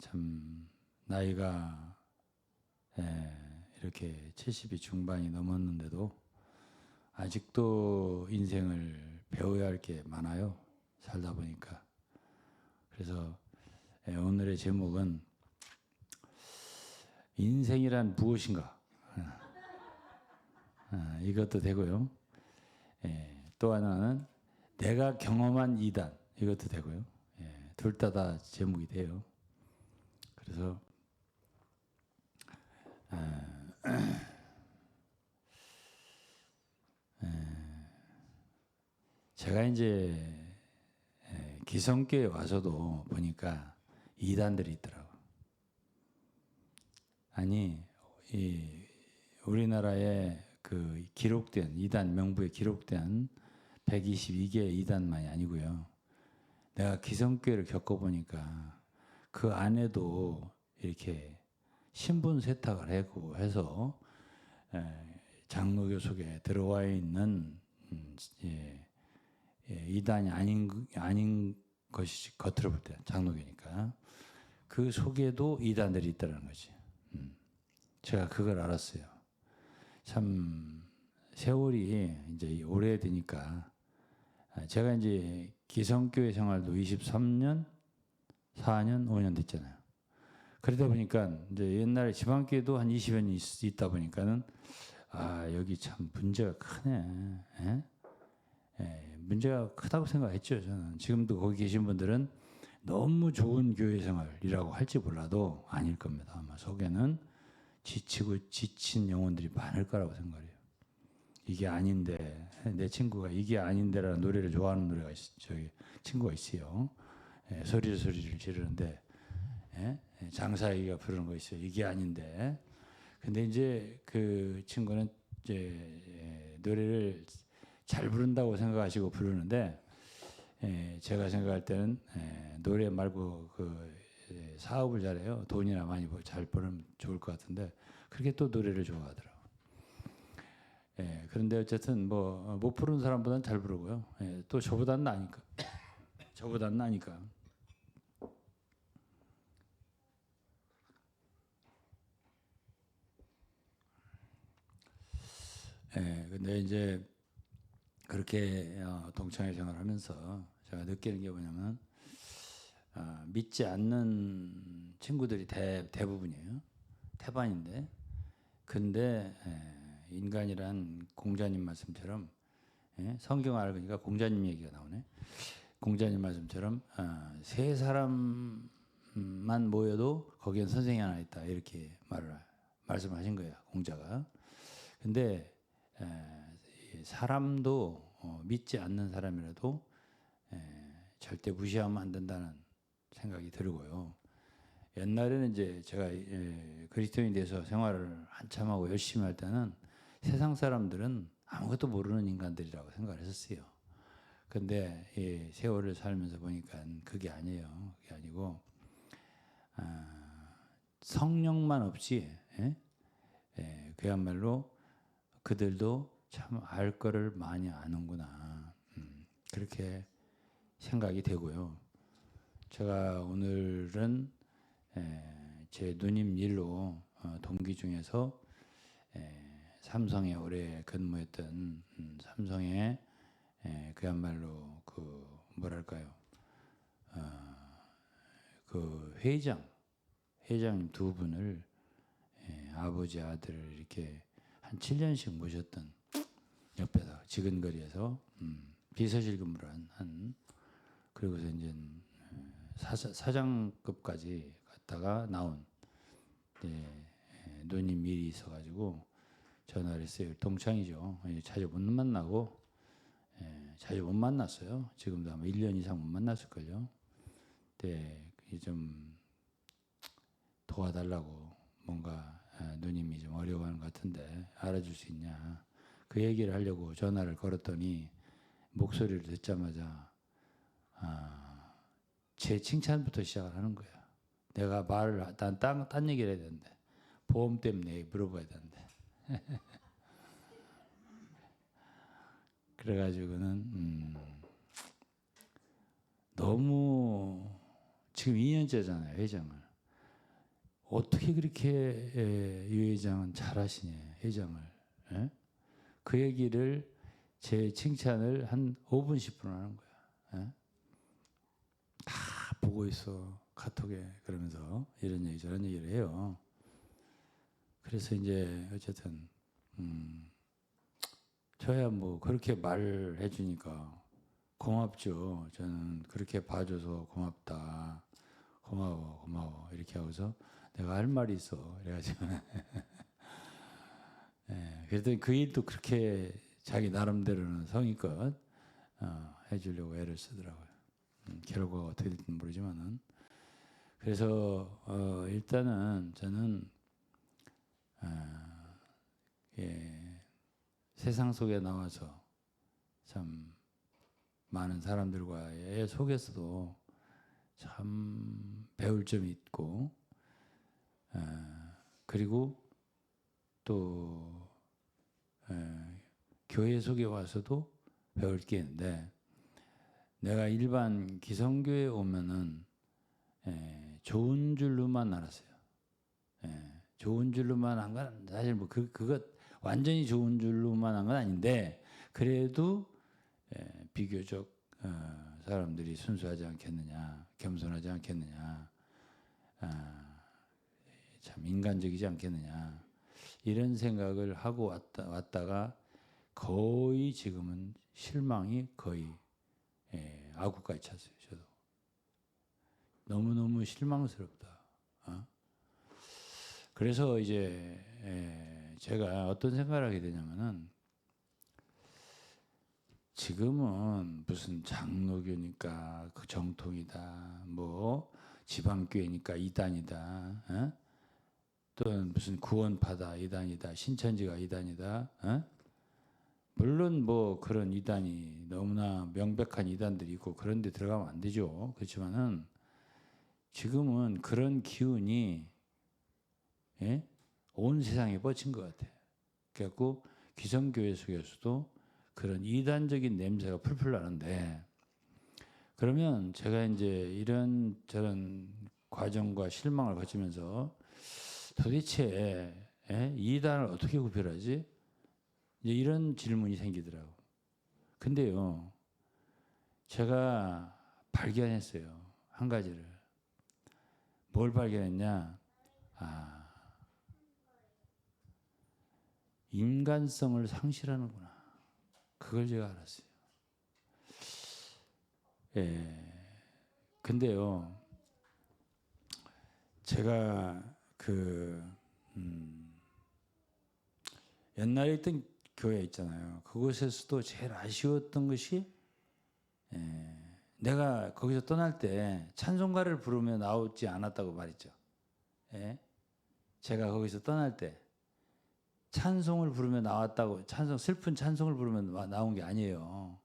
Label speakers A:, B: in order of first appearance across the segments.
A: 참 나이가 이렇게 70이 중반이 넘었는데도 아직도 인생을 배워야 할 게 많아요. 살다 보니까. 그래서 오늘의 제목은 인생이란 무엇인가? 이것도 되고요. 또 하나는 내가 경험한 이단, 이것도 되고요. 둘 다 제목이 돼요. 그래서 제가 이제 기성교에 와서도 보니까 이단들이 있더라고. 아니, 이 우리나라에 그 기록된 이단 명부에 기록된 122개 이단만이 아니고요. 내가 기성교회를 겪어보니까 그 안에도 이렇게 신분 세탁을 하고 해서 장로교 속에 들어와 있는 이단이 아닌 것이 겉으로 볼 때 장로교니까 그 속에도 이단들이 있다는 거지. 제가 그걸 알았어요. 참 세월이 이제 오래되니까 제가 이제 기성교회 생활도 23년, 4년, 5년 됐잖아요. 그러다 보니까 이제 옛날에 지방교회도 한 20여 년 있다 보니까는 여기 참 문제가 크네. 문제가 크다고 생각했죠, 저는. 지금도 거기 계신 분들은 너무 좋은 교회 생활이라고 할지 몰라도 아닐 겁니다. 아마 속에는 지치고 지친 영혼들이 많을 거라고 생각해요. 이게 아닌데, 내 친구가 이게 아닌데라는 노래를 좋아하는 노래가 저기 친구가 있어요. 소리를 지르는데, 장사이가 부르는 거 있어요. 이게 아닌데. 근데 이제 그 친구는 이제 노래를 잘 부른다고 생각하시고 부르는데, 제가 생각할 때는 노래 말고 그 사업을 잘해요. 돈이나 많이 잘 벌면 좋을 것 같은데, 그렇게 또 노래를 좋아하더라고요. 그런데 어쨌든 뭐 못 부르는 사람보다는 잘 부르고요. 또 저보다는 나니까. 저보다는 나니까. 근데 이제 그렇게 동창회 생활하면서 제가 느끼는 게 뭐냐면 믿지 않는 친구들이 대부분이에요. 태반인데. 근데 인간이란 공자님 말씀처럼 성경 알으니까 공자님 얘기가 나오네. 공자님 말씀처럼 세 사람만 모여도 거기엔 선생이 하나 있다 이렇게 말씀하신 거예요. 공자가. 근데 사람도 믿지 않는 사람이라도 절대 무시하면 안 된다는 생각이 들고요. 옛날에는 이제 제가 그리스도인이 돼서 생활을 한참 하고 열심히 할 때는 세상 사람들은 아무것도 모르는 인간들이라고 생각을 했었어요. 근데 세월을 살면서 보니까 그게 아니에요. 그게 아니고 성령만 없이 그야말로 그들도 참 알 거를 많이 아는구나. 그렇게 생각이 되고요. 제가 오늘은 제 누님 일로 동기 중에서 삼성에 오래 근무했던 삼성의 그야말로 그 뭐랄까요, 그 회장님 두 분을 아버지 아들을 이렇게 한 7년씩 모셨던 옆에서 지근거리에서 비서실 근무를 한 그리고서 이제 사장급까지 갔다가 나온 누님 일이 있어가지고 전화를 했어요. 동창이죠. 자주 못 만나고 자주 못 만났어요. 지금도 아마 1년 이상 못 만났을걸요. 근데 좀 도와달라고 뭔가 누님이 좀 어려워하는 것 같은데 알아줄 수 있냐. 그 얘기를 하려고 전화를 걸었더니 목소리를 듣자마자 제 칭찬부터 시작을 하는 거야. 내가 딴 얘기를 해야 되는데 보험 때문에 물어봐야 되는데 그래가지고는 너무 지금 2년째잖아요, 회장을. 어떻게 그렇게 유 회장은 잘하시냐, 회장을. 예? 그 얘기를 제 칭찬을 한 5분 10분 하는 거야. 예? 다 보고 있어, 카톡에. 그러면서 이런 얘기 저런 얘기를 해요. 그래서 이제 어쨌든 저야 뭐 그렇게 말을 해주니까 고맙죠. 저는 그렇게 봐줘서 고맙다. 고마워 이렇게 하고서 내가 할 말이 있어. 그래가지고 예, 그랬더니 그 일도 그렇게 자기 나름대로는 성의껏 해주려고 애를 쓰더라고요. 결과가 어떻게 될지는 모르지만은. 그래서 일단은 저는 예, 세상 속에 나와서 참 많은 사람들과의 속에서도 참 배울 점이 있고, 그리고 또 교회 속에 와서도 배울 게 있는데, 내가 일반 기성교회 오면은 좋은 줄로만 알았어요. 좋은 줄로만 한 건 사실 뭐 그것 완전히 좋은 줄로만 한 건 아닌데, 그래도 비교적 사람들이 순수하지 않겠느냐, 겸손하지 않겠느냐, 참 인간적이지 않겠느냐, 이런 생각을 하고 왔다가 거의 지금은 실망이 거의 아구까지 찼어요. 저도 너무너무 실망스럽다. 그래서 이제 제가 어떤 생각을 하게 되냐면은, 지금은 무슨 장로교니까 그 정통이다, 뭐 지방교회니까 이단이다, 또는 무슨 구원파다 이단이다, 신천지가 이단이다. 물론 뭐 그런 이단이 너무나 명백한 이단들이 있고 그런 데 들어가면 안 되죠. 그렇지만은 지금은 그런 기운이 온 세상에 뻗친 것 같아요. 그래갖고 기성교회 속에서도 그런 이단적인 냄새가 풀풀 나는데, 그러면 제가 이제 이런 저런 과정과 실망을 거치면서 도대체 이단을 어떻게 구별하지? 이제 이런 질문이 생기더라고. 근데요, 제가 발견했어요. 한 가지를. 뭘 발견했냐? 인간성을 상실하는구나. 그걸 제가 알았어요. 근데요, 제가 옛날에 있던 교회 있잖아요. 그곳에서도 제일 아쉬웠던 것이, 내가 거기서 떠날 때 찬송가를 부르며 나오지 않았다고 말했죠. 제가 거기서 떠날 때 찬송을 부르며 나왔다고, 슬픈 찬송을 부르며 나온 게 아니에요.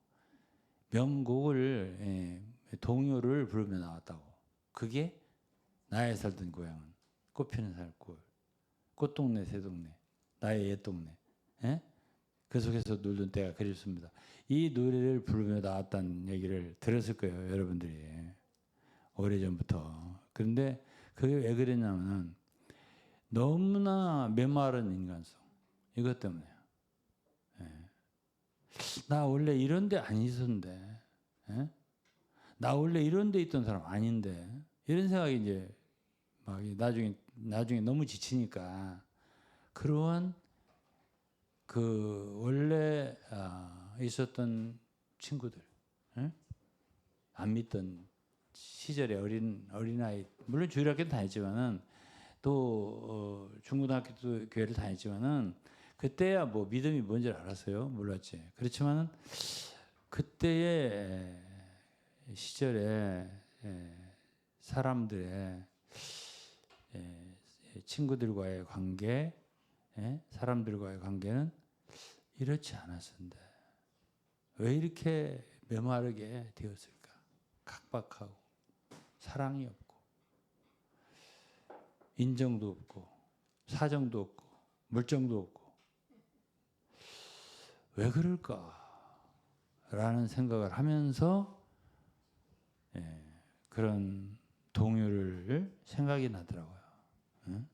A: 명곡을, 동요를 부르며 나왔다고. 그게 나의 살던 고향은 꽃피는 살골, 꽃동네 새동네, 나의 옛동네. 그 속에서 놀던 때가 그립습니다. 이 노래를 부르며 나왔다는 얘기를 들었을 거예요, 여러분들이. 오래전부터. 그런데 그게 왜 그랬냐면은 너무나 메마른 인간성, 이것 때문에요. 나 원래 이런 데 안 있었는데, 나 원래 이런 데 있던 사람 아닌데, 이런 생각이 이제 막 나중에 너무 지치니까, 그러한 그 원래 있었던 친구들, 안 믿던 시절에 어린아이, 물론 주일학교도 다녔지만은 또 중고등학교 교회를 다녔지만은 그때야 뭐 믿음이 뭔지를 알았어요. 몰랐지. 그렇지만은 그때의 시절에 사람들의 친구들과의 관계, 사람들과의 관계는 이렇지 않았는데 왜 이렇게 메마르게 되었을까? 각박하고 사랑이 없고 인정도 없고 사정도 없고 물정도 없고 왜 그럴까라는 생각을 하면서 그런 동요를 생각이 나더라고요. 응?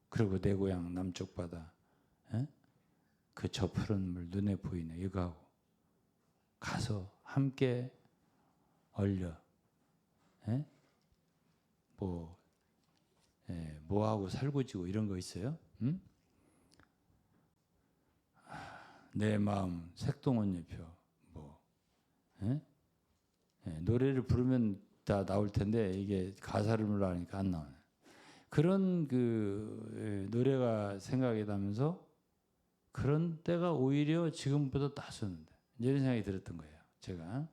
A: 그리고 내 고향 남쪽 바다, 응? 그 저 푸른 물 눈에 보이네 이거 하고 가서 함께 얼려, 예? 뭐, 예, 뭐하고 살구지고 이런 거 있어요? 응? 내 마음 색동원 예표 뭐, 예? 예, 노래를 부르면 다 나올 텐데 이게 가사를 몰라하니까 안 나오네. 그런 노래가 생각이 나면서 그런 때가 오히려 지금보다 낫었는데 이런 생각이 들었던 거예요. 제가.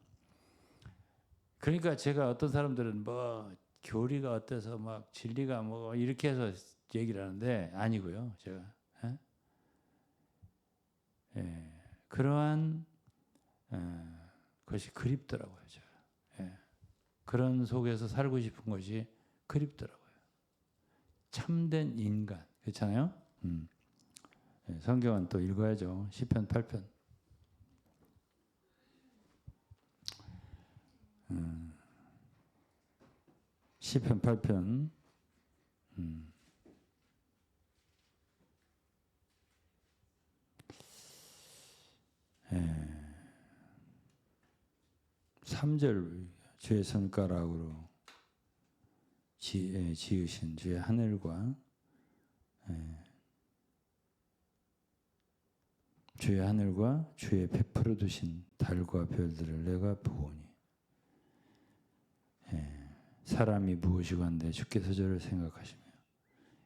A: 그러니까 제가 어떤 사람들은 뭐 교리가 어때서 막 진리가 뭐 이렇게 해서 얘기를 하는데 아니고요. 제가 예? 예, 그러한 것이 그립더라고요. 제가. 예, 그런 속에서 살고 싶은 것이 그립더라고요. 참된 인간 그렇잖아요. 예, 성경은 또 읽어야죠. 시편 8편. 시편 8편. 예, 3절 주의 손가락으로 지으신 주의 하늘과 주의 하늘과 주의 베풀어 두신 달과 별들을 내가 보오니 사람이 무엇이건대 주께서 저를 생각하시며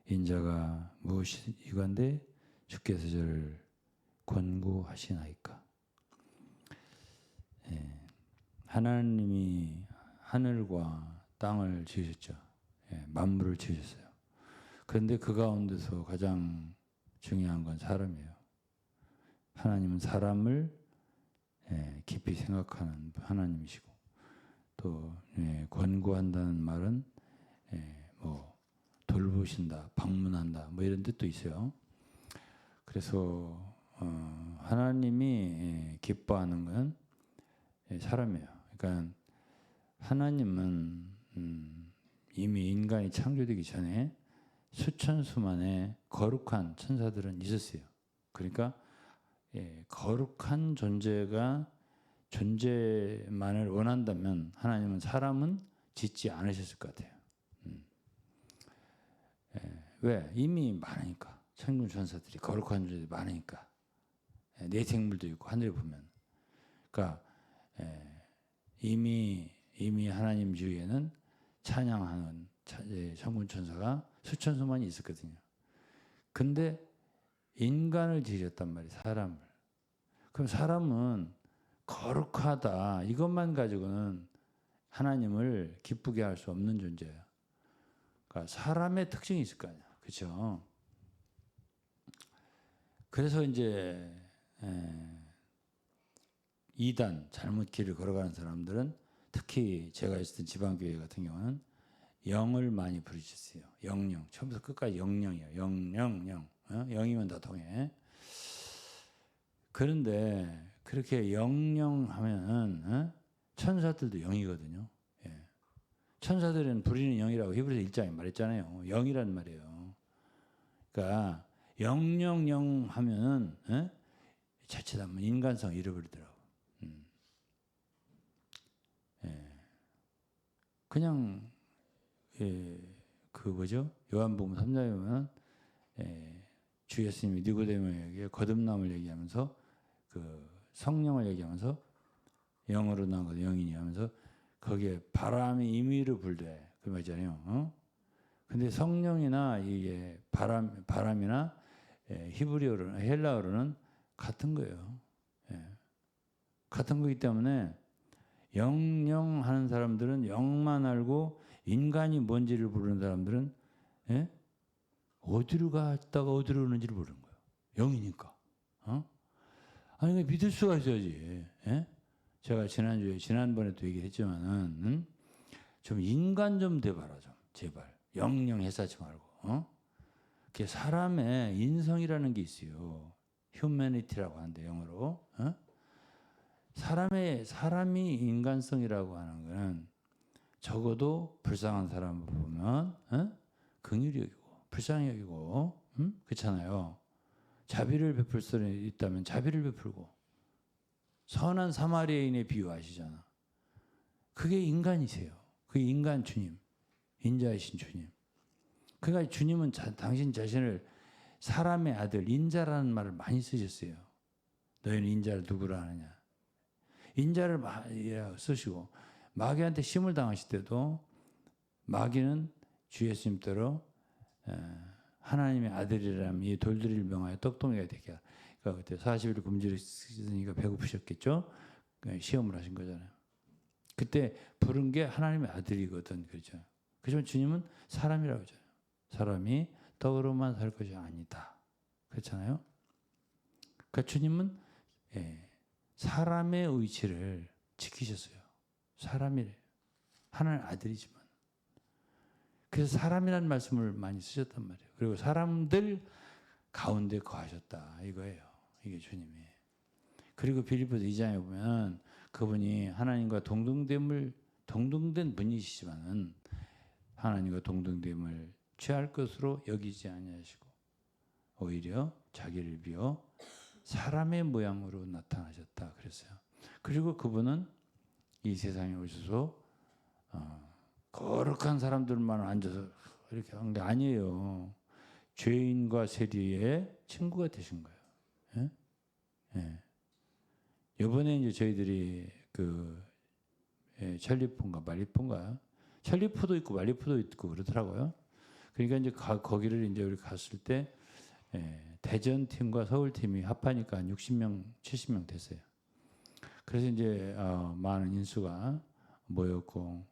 A: 인자가 무엇이건대 주께서 저를 권고하시나이까. 하나님이 하늘과 땅을 지으셨죠. 만물을 지으셨어요. 그런데 그 가운데서 가장 중요한 건 사람이에요. 하나님은 사람을 깊이 생각하는 하나님이시고 또 권고한다는 말은 뭐 돌보신다, 방문한다 뭐 이런 뜻도 있어요. 그래서 하나님이 기뻐하는 건 사람이에요. 그러니까 하나님은 이미 인간이 창조되기 전에 수천 수만의 거룩한 천사들은 있었어요. 그러니까 거룩한 존재만을 원한다면 하나님은 사람은 짓지 않으셨을 것 같아요. 왜? 이미 많으니까. 천군 천사들이 거룩한 존재들이 많으니까. 내생물도 있고 하늘에 보면. 그러니까 이미 하나님 주위에는 찬양하는 천군 천사가 수천 수만이 있었거든요. 근데 인간을 지으셨단 말이에요. 사람을. 그럼 사람은 거룩하다 이것만 가지고는 하나님을 기쁘게 할 수 없는 존재예요. 그러니까 사람의 특징이 있을 거 아니야. 그렇죠? 그래서 이제 이단 잘못 길을 걸어가는 사람들은 특히 제가 있었던 지방교회 같은 경우는 영을 많이 부르셨어요. 영영. 처음부터 끝까지 영영이에요. 영영. 영이면 다 통해. 그런데 그렇게 영영하면 천사들도 영이거든요. 예. 천사들은 부리는 영이라고 히브리서 1장에 말했잖아요. 영이란 말이에요. 그러니까 영영영 하면은 자칫하면 인간성 잃어버리더라고. 그냥 그 뭐죠? 요한복음 3장에 보면 주 예수님이 니고데모에게 거듭남을 얘기하면서 그 성령을 얘기하면서 영으로 나온 것 영이니 하면서 거기에 바람이 임의로 불되 그 말이잖아요. 근데 성령이나 이게 바람이나 히브리어로는 헬라어로는 같은 거예요. 같은 거기 때문에 영영하는 사람들은 영만 알고 인간이 뭔지를 모르는 사람들은 어디로 갔다가 어디로 오는지를 모르는 거예요. 영이니까. 아니 믿을 수가 있어야지. 제가 지난번에도 얘기했지만은 좀 인간 좀 돼봐라 좀 제발. 영영 해사지 말고. 그게 사람의 인성이라는 게 있어요. 휴머니티라고 하는데 영어로. 사람이 인간성이라고 하는 거는 적어도 불쌍한 사람을 보면 긍휼히 여기고 불쌍히 여기고 그렇잖아요. 자비를 베풀 수 있다면 자비를 베풀고 선한 사마리아인의 비유 아시잖아. 그게 인간이세요. 그게 인간 주님, 인자이신 주님. 그러니까 주님은 당신 자신을 사람의 아들, 인자라는 말을 많이 쓰셨어요. 너희는 인자를 누구라 하느냐. 인자를 쓰시고 마귀한테 심을 당하실 때도 마귀는 주 예수님대로 하나님의 아들이라면 이 돌들을 명하여 떡동이가 되게 하라. 그러니까 그때 40일 굶주려 쓰니까 배고프셨겠죠. 시험을 하신 거잖아요. 그때 부른 게 하나님의 아들이거든. 그렇죠. 그렇지만 주님은 사람이라고 하잖아요. 사람이 떡으로만 살 것이 아니다. 그렇잖아요. 그러니까 주님은 사람의 위치를 지키셨어요. 사람이래요. 하나님 아들이지만. 그래서 사람이라는 말씀을 많이 쓰셨단 말이에요. 그리고 사람들 가운데 거하셨다. 이거예요. 이게 주님이. 그리고 빌립보서 2장에 보면 그분이 하나님과 동등된 분이시지만은 하나님과 동등됨을 취할 것으로 여기지 아니하시고 오히려 자기를 비워 사람의 모양으로 나타나셨다 그랬어요. 그리고 그분은 이 세상에 오셔서 거룩한 사람들만 앉아서 이렇게 한 게 아니에요. 죄인과 세리의 친구가 되신 거예요. 예? 예. 이번에 이제 저희들이 찰리포인가 말리포인가 찰리포도 있고 말리포도 있고 그러더라고요. 그러니까 이제 거기를 이제 우리 갔을 때 대전 팀과 서울 팀이 합하니까 한 60명, 70명 됐어요. 그래서 이제 많은 인수가 모였고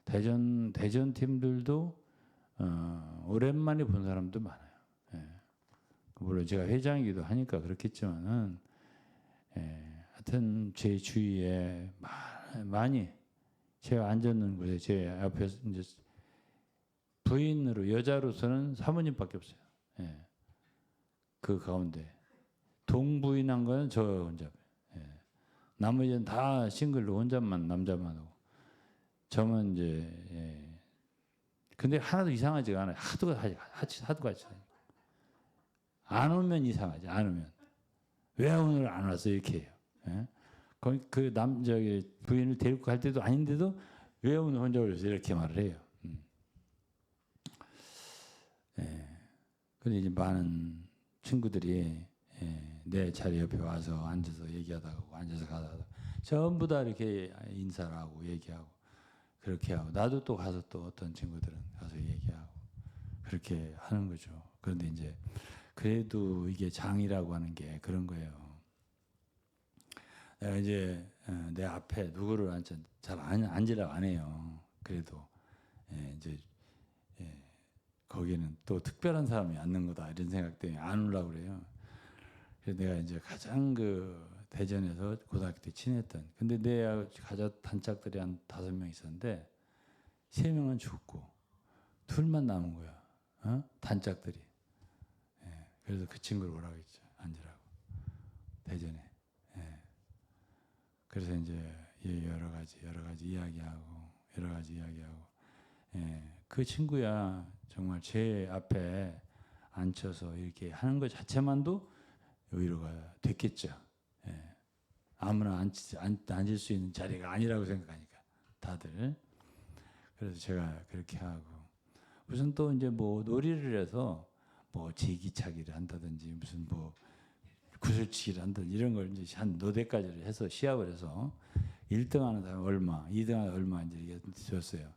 A: 대전 팀들도 오랜만에 본 사람도 많아요. 물론 제가 회장이기도 하니까 그렇겠지만은 하여튼 제 주위에 많이 제가 앉았는 곳에 제 앞에서 이제 부인으로 여자로서는 사모님밖에 없어요. 그 가운데 동부인한 거는 저 혼자. 나머지는 다 싱글로 혼자만 남자만 하고 저만 이제 근데 하나도 이상하지가 않아요. 하도 같이 안 오면 이상하지. 안 오면 왜 오늘 안 왔어 이렇게 해요. 그 남자의 부인을 데리고 갈 때도 아닌데도 왜 오늘 혼자 오셨어 이렇게 말을 해요. 근데 이제 많은 친구들이 내 자리 옆에 와서 앉아서 얘기하다가 앉아서 가다가 전부 다 이렇게 인사를 하고 얘기하고 그렇게 하고 나도 또 가서 또 어떤 친구들은 가서 얘기하고 그렇게 하는 거죠. 그런데 이제 그래도 이게 장이라고 하는 게 그런 거예요. 내가 이제 내 앞에 누구를 잘 앉으라고 안 해요. 그래도 이제 거기는 또 특별한 사람이 앉는 거다 이런 생각 때문에 안 오려고 그래요. 그래서 내가 이제 가장 대전에서 고등학교 때 친했던 근데 내 가족 단짝들이 한 5명 있었는데 3명은 죽고 2만 남은 거야. 단짝들이. 그래서 그 친구를 오라고 했죠. 앉으라고. 대전에. 그래서 이제 여러 가지 이야기하고 그 친구야 정말 제 앞에 앉혀서 이렇게 하는 것 자체만도 위로가 됐겠죠. 아무나 앉을 수 있는 자리가 아니라고 생각하니까 다들. 그래서 제가 그렇게 하고 무슨 또 이제 뭐 놀이를 해서 뭐 제기차기를 한다든지 무슨 뭐 구슬치기를 한다든지 이런 걸 이제 한 노대까지를 해서 시합을 해서 1등하는 사람 얼마, 2등하는 얼마 이제 이게 줬어요.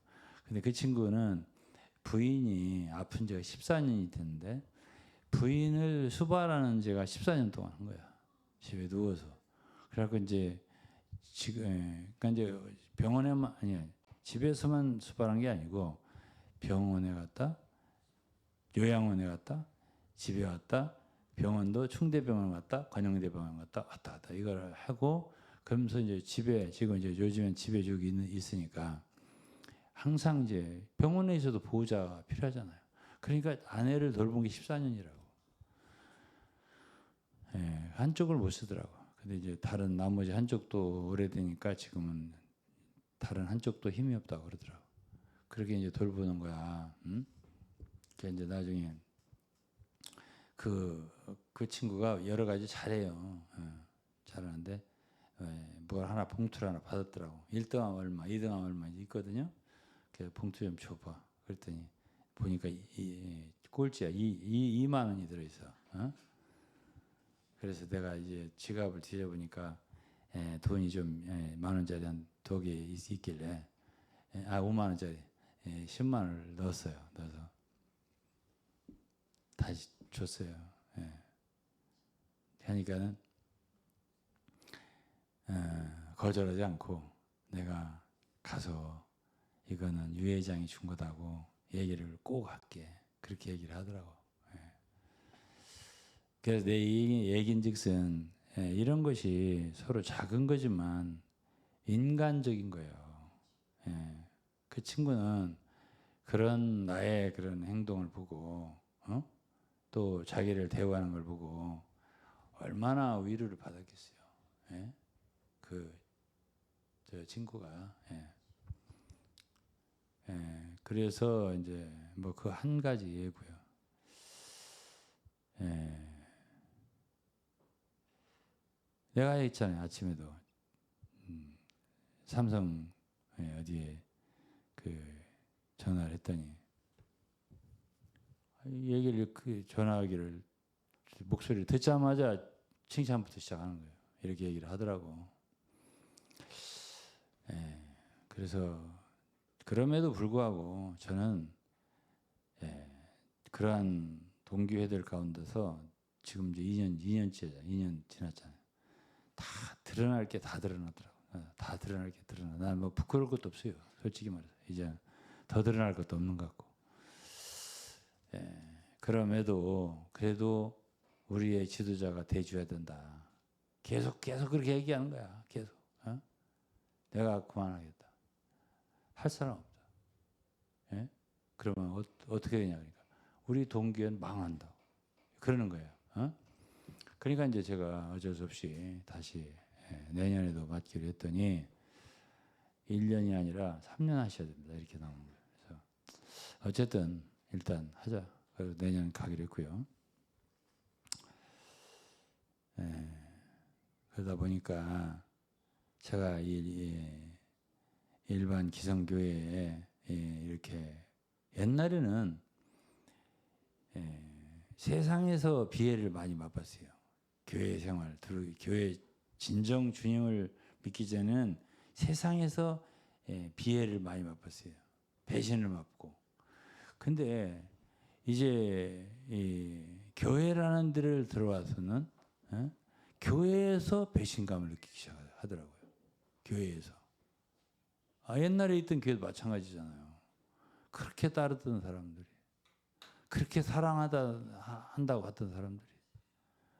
A: 근데 그 친구는 부인이 아픈 지가 14년이 됐는데 부인을 수발하는 제가 14년 동안 한 거야. 집에 누워서. 그래갖고 이제 지금 그러니까 이제 병원에만 아니 집에서만 수발한 게 아니고 병원에 갔다 요양원에 갔다 집에 왔다 병원도 충대병원 갔다 관영대병원 갔다 왔다 갔다 이걸 하고 그러면서 이제 집에 지금 이제 요즘엔 집에 저기 있으니까 항상 이제 병원에 있어도 보호자가 필요하잖아요. 그러니까 아내를 돌본 게 14년이라고. 한쪽을 못 쓰더라고. 근데 이제 나머지 한쪽도 오래되니까 지금은 다른 한쪽도 힘이 없다고 그러더라고. 그렇게 이제 돌보는 거야. 그 이제 나중에 그 친구가 여러 가지 잘해요. 잘하는데 뭘 하나 봉투를 하나 받았더라고. 1등하면 얼마, 2등하면 얼마 있거든요. 그 봉투 좀 줘봐. 그랬더니 보니까 꼴찌야. 2만 원이 들어있어. 그래서 내가 이제 지갑을 뒤져보니까 돈이 좀 10,000원짜리 한 2개 있길래 5만 원짜리 10만 원을 넣었어요. 넣어서 다시 줬어요. 하니까는 거절하지 않고 내가 가서 이거는 유 회장이 준 거다고 얘기를 꼭 할게. 그렇게 얘기를 하더라고. 그래서 내 얘긴즉슨 이런 것이 서로 작은 거지만 인간적인 거예요. 그 친구는 그런 나의 그런 행동을 보고 또 자기를 대우하는 걸 보고 얼마나 위로를 받았겠어요. 저 친구가. 그래서 이제 뭐 그 한 가지 예고요. 내가 했잖아요. 아침에도 삼성 어디에 그 전화를 했더니 얘기를 그 전화하기를 목소리를 듣자마자 칭찬부터 시작하는 거예요. 이렇게 얘기를 하더라고. 그래서 그럼에도 불구하고 저는 그러한 동기회들 가운데서 지금 이제 2년 지났잖아요. 다 드러날 게 다 드러나더라고. 다 드러날 게 드러나. 난 뭐 부끄러울 것도 없어요. 솔직히 말해서 이제 더 드러날 것도 없는 것 같고. 그럼에도 그래도 우리의 지도자가 돼줘야 된다. 계속 그렇게 얘기하는 거야. 계속. 내가 그만하겠다. 할 사람 없다. 그러면 어떻게 되냐 그러니까 우리 동기는 망한다고 그러는 거예요. 그러니까 이제 제가 어쩔 수 없이 다시 내년에도 맡기로 했더니 1년이 아니라 3년 하셔야 됩니다. 이렇게 나오는 거예요. 그래서 어쨌든 일단 하자. 그래서 내년 가기로 했고요. 그러다 보니까 제가 일반 기성교회에 이렇게 옛날에는 세상에서 비애를 많이 맛봤어요. 교회 생활, 교회 진정 주님을 믿기 전에는 세상에서 비애를 많이 맛봤어요. 배신을 맛보고. 근데 이제 교회라는 데를 들어와서는 교회에서 배신감을 느끼기 시작하더라고요. 교회에서. 옛날에 있던 교회도 마찬가지잖아요. 그렇게 따르던 사람들이, 그렇게 한다고 했던 사람들이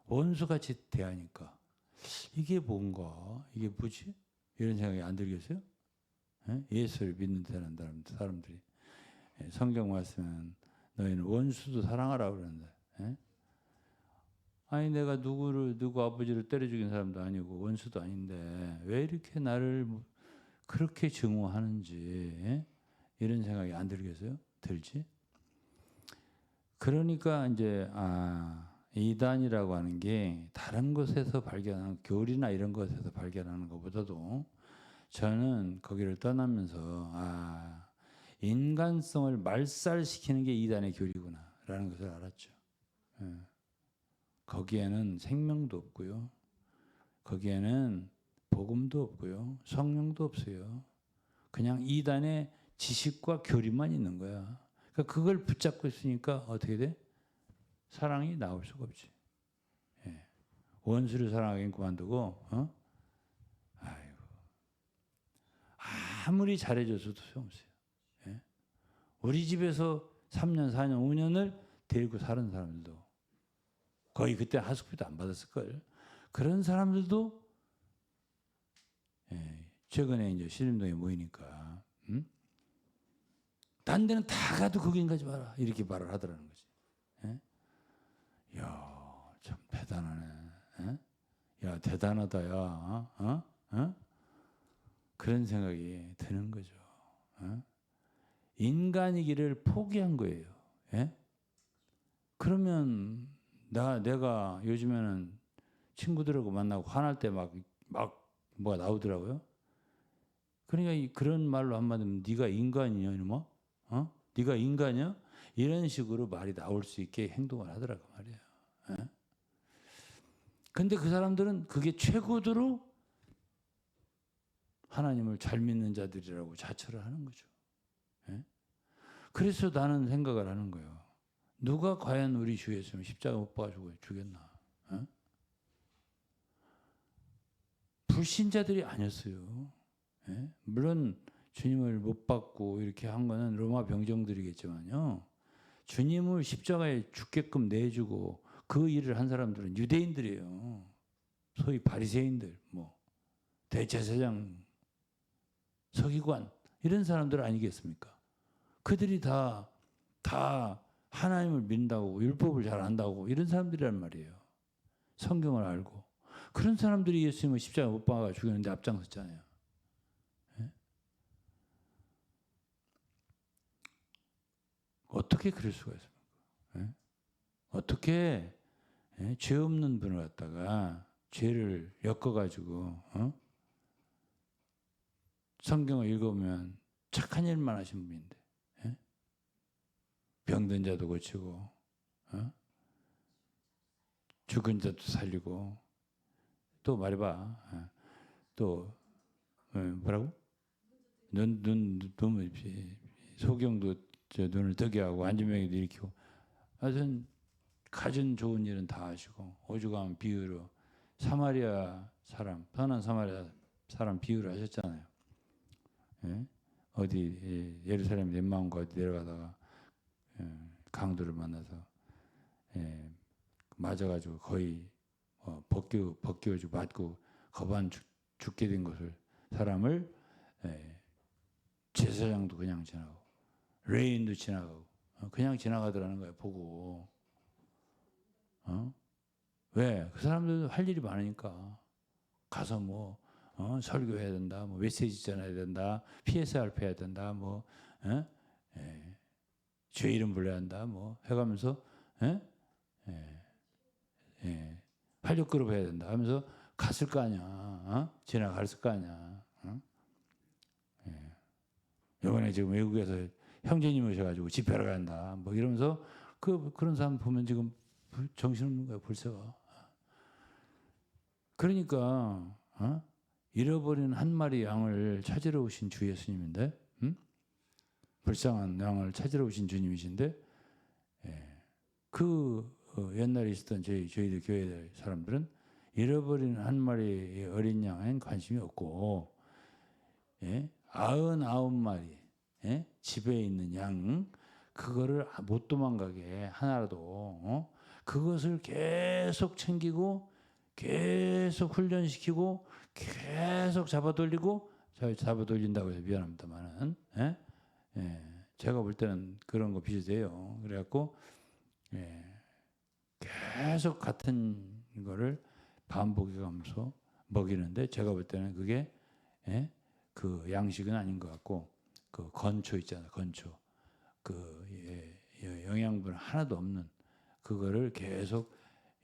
A: 원수같이 대하니까 이게 뭔가, 이게 뭐지? 이런 생각이 안 들겠어요? 예수를 믿는 사람들이 성경 말씀은 너희는 원수도 사랑하라 그러는데, 아니 내가 누구 아버지를 때려 죽인 사람도 아니고 원수도 아닌데 왜 이렇게 나를 그렇게 증오하는지 이런 생각이 안 들겠어요? 들지? 그러니까 이제 이단이라고 하는 게 다른 곳에서 발견하는 교리나 이런 것에서 발견하는 것보다도 저는 거기를 떠나면서 인간성을 말살시키는 게 이단의 교리구나라는 것을 알았죠. 거기에는 생명도 없고요. 거기에는 복음도 없고요. 성령도 없어요. 그냥 이단의 지식과 교리만 있는 거야. 그러니까 그걸 붙잡고 있으니까 어떻게 돼? 사랑이 나올 수가 없지. 원수를 사랑하긴 그만두고, 아이고. 아무리 잘해줘서도 소용없어요. 우리 집에서 3년, 4년, 5년을 데리고 사는 사람들도 거의 그때 하숙비도 안 받았을걸. 그런 사람들도 최근에 이제 신림동에 모이니까 딴 데는 다 가도 거긴 가지 마라 이렇게 말을 하더라는 거지. 야, 참 대단하네. 야, 대단하다, 야. 그런 생각이 드는 거죠. 인간이기를 포기한 거예요. 예? 그러면 내가 요즘에는 친구들하고 만나고 화날 때 막 뭐가 나오더라고요. 그러니까 그런 말로 한마디면 네가 인간이냐 이놈아? 네가 인간이야? 이런 식으로 말이 나올 수 있게 행동을 하더라고 말이에요. 예? 근데 그 사람들은 그게 최고도로 하나님을 잘 믿는 자들이라고 자처를 하는 거죠. 예? 그래서 나는 생각을 하는 거예요. 누가 과연 우리 주 예수님 십자가 못 박아주고 죽였나? 예? 불신자들이 아니었어요. 예? 물론 주님을 못 받고 이렇게 한 거는 로마 병정들이겠지만요. 주님을 십자가에 죽게끔 내주고 그 일을 한 사람들은 유대인들이에요. 소위 바리새인들, 뭐 대제사장, 서기관 이런 사람들 아니겠습니까? 그들이 다 하나님을 믿는다고 율법을 잘 안다고 이런 사람들이란 말이에요. 성경을 알고 그런 사람들이 예수님을 십자가에 못 박아 죽였는데 앞장섰잖아요. 예? 어떻게 그럴 수가 있습니까? 예? 어떻게 죄 없는 분을 갖다가 죄를 엮어가지고 성경을 읽으면 착한 일만 하신 분인데 예? 병든 자도 고치고 죽은 자도 살리고 또 말해봐 또 뭐라고? 눈 소경도 저 눈을 뜨게 하고 안진병이도 일으키고 하여튼 가진 좋은 일은 다 하시고 오죽하면 비유로 사마리아 사람 선한 사마리아 사람 비유를 하셨잖아요. 예? 어디 예루살렘 넷마음과 어디 내려가다가 강도를 만나서 맞아가지고 거의 벗겨지고 맞고 거반 죽게 된 것을 사람을 제사장도 그냥 지나가고 레인도 지나가고 그냥 지나가더라는 거예요. 보고 왜? 그 사람들도 할 일이 많으니까 가서 뭐 설교해야 된다, 뭐 메시지 전해야 된다, PSRP 해야 된다, 뭐 죄 이름 불러야 한다, 뭐 해가면서 활력그룹 해야 된다 하면서 갔을 거 아니야, 지나갔을 거 아니야. 이번에 지금 외국에서 형제님 오셔가지고 집회를 간다, 뭐 이러면서 그런 사람 보면 지금 정신없는 거야, 벌써가. 그러니까 잃어버린 한 마리 양을 찾으러 오신 주 예수님인데, 불쌍한 양을 찾으러 오신 주님이신데, 옛날에 있었던 저희들 교회 사람들은 잃어버린 한 마리의 어린 양엔 관심이 없고, 99마리 집에 있는 양 그거를 못 도망가게 하나라도 그것을 계속 챙기고 계속 훈련시키고 계속 잡아돌린다고 해서 미안합니다만은 제가 볼 때는 그런 거 비슷해요. 그래갖고 계속 같은 거를 반복해가면서 먹이는데 제가 볼 때는 그게 그 양식은 아닌 것 같고 그 건초 있잖아요. 건초 영양분 하나도 없는 그거를 계속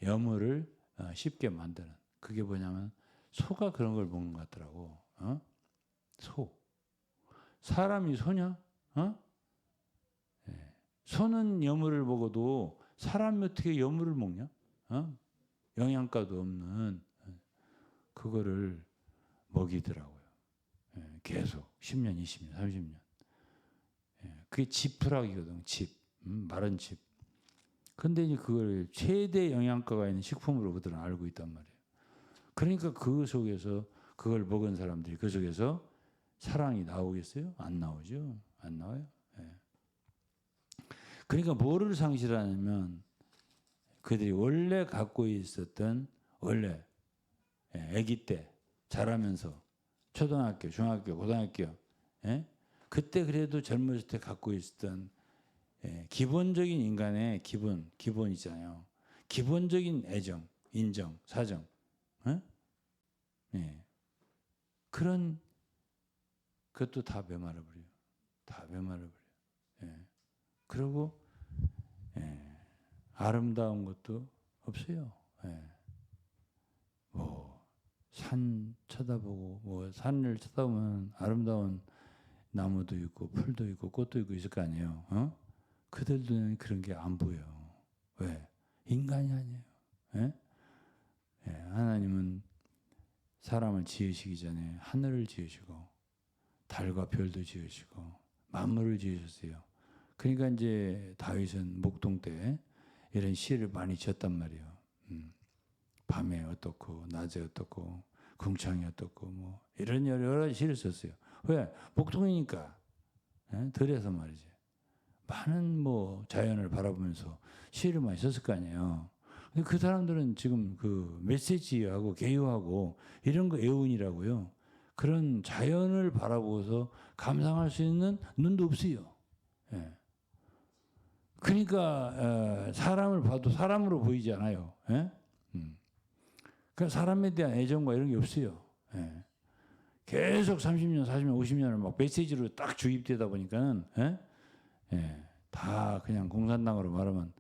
A: 여물을 쉽게 만드는 그게 뭐냐면 소가 그런 걸 먹는 것 같더라고. 소. 사람이 소냐? 소는 여물을 먹어도 사람이 어떻게 여물을 먹냐? 영양가도 없는 그거를 먹이더라고요. 계속 10년, 20년, 30년. 그게 지푸라기거든. 집. 마른 집. 근데 이제 그걸 최대 영양가가 있는 식품으로 그들은 알고 있단 말이에요. 그러니까 그 속에서 그걸 먹은 사람들이 그 속에서 사랑이 나오겠어요? 안 나오죠. 안 나와요. 그러니까 뭐를 상실하냐면 그들이 원래 갖고 있었던 원래 아기 때 자라면서 초등학교, 중학교, 고등학교 그때 그래도 젊었을 때 갖고 있었던 기본적인 인간의 기본 있잖아요. 기본적인 애정, 인정, 사정, 그런 것도 다 메말라 버려요. 다 메말라 버려요. 그리고 아름다운 것도 없어요. 뭐 산 쳐다보고 뭐 산을 쳐다보면 아름다운 나무도 있고 풀도 있고 꽃도 있고 있을 거 아니에요. 그들도 그런 게 안 보여. 왜? 인간이 아니에요. 하나님은 사람을 지으시기 전에 하늘을 지으시고 달과 별도 지으시고 만물을 지으셨어요. 그러니까 이제 다윗은 목동 때 이런 시를 많이 지었단 말이에요. 밤에 어떻고 낮에 어떻고 궁창이 어떻고 뭐 이런 여러 시를 썼어요. 왜? 목동이니까. 들에서 말이지. 많은 뭐 자연을 바라보면서 시를 많이 썼을 거 아니에요. 근데 그 사람들은 지금 그 메시지하고 개요하고 이런 거 애운이라고요. 그런 자연을 바라보고서 감상할 수 있는 눈도 없어요. 그러니까 사람을 봐도 사람으로 보이지 않아요. 그 사람에 대한 애정과 이런 게 없어요. 계속 30년, 40년, 50년을 막 메시지로 딱 주입되다 보니까는 다 그냥 공산당으로 말하면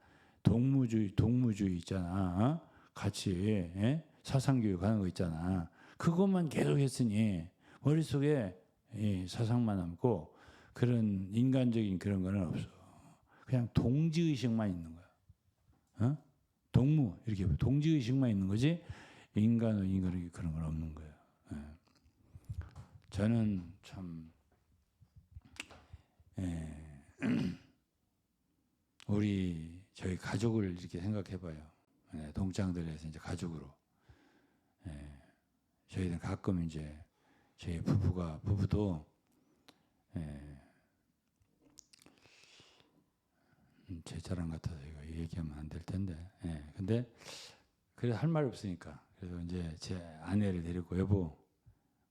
A: 동무주의 있잖아. 같이 사상교육 하는 거 있잖아. 그것만 계속 했으니 머릿속에 사상만 남고 그런 인간적인 그런 거는 없어. 그냥 동지의식만 있는 거야. 동무 이렇게 동지의식만 있는 거지 인간이 그런 건 없는 거예요. 저는 참 우리 저희 가족을 이렇게 생각해봐요. 동창들에서 이제 가족으로 저희는 가끔 이제 저희 부부도 제 자랑 같아서 이거 얘기하면 안 될 텐데. 근데 그래 할 말 없으니까 그래서 이제 제 아내를 데리고 여보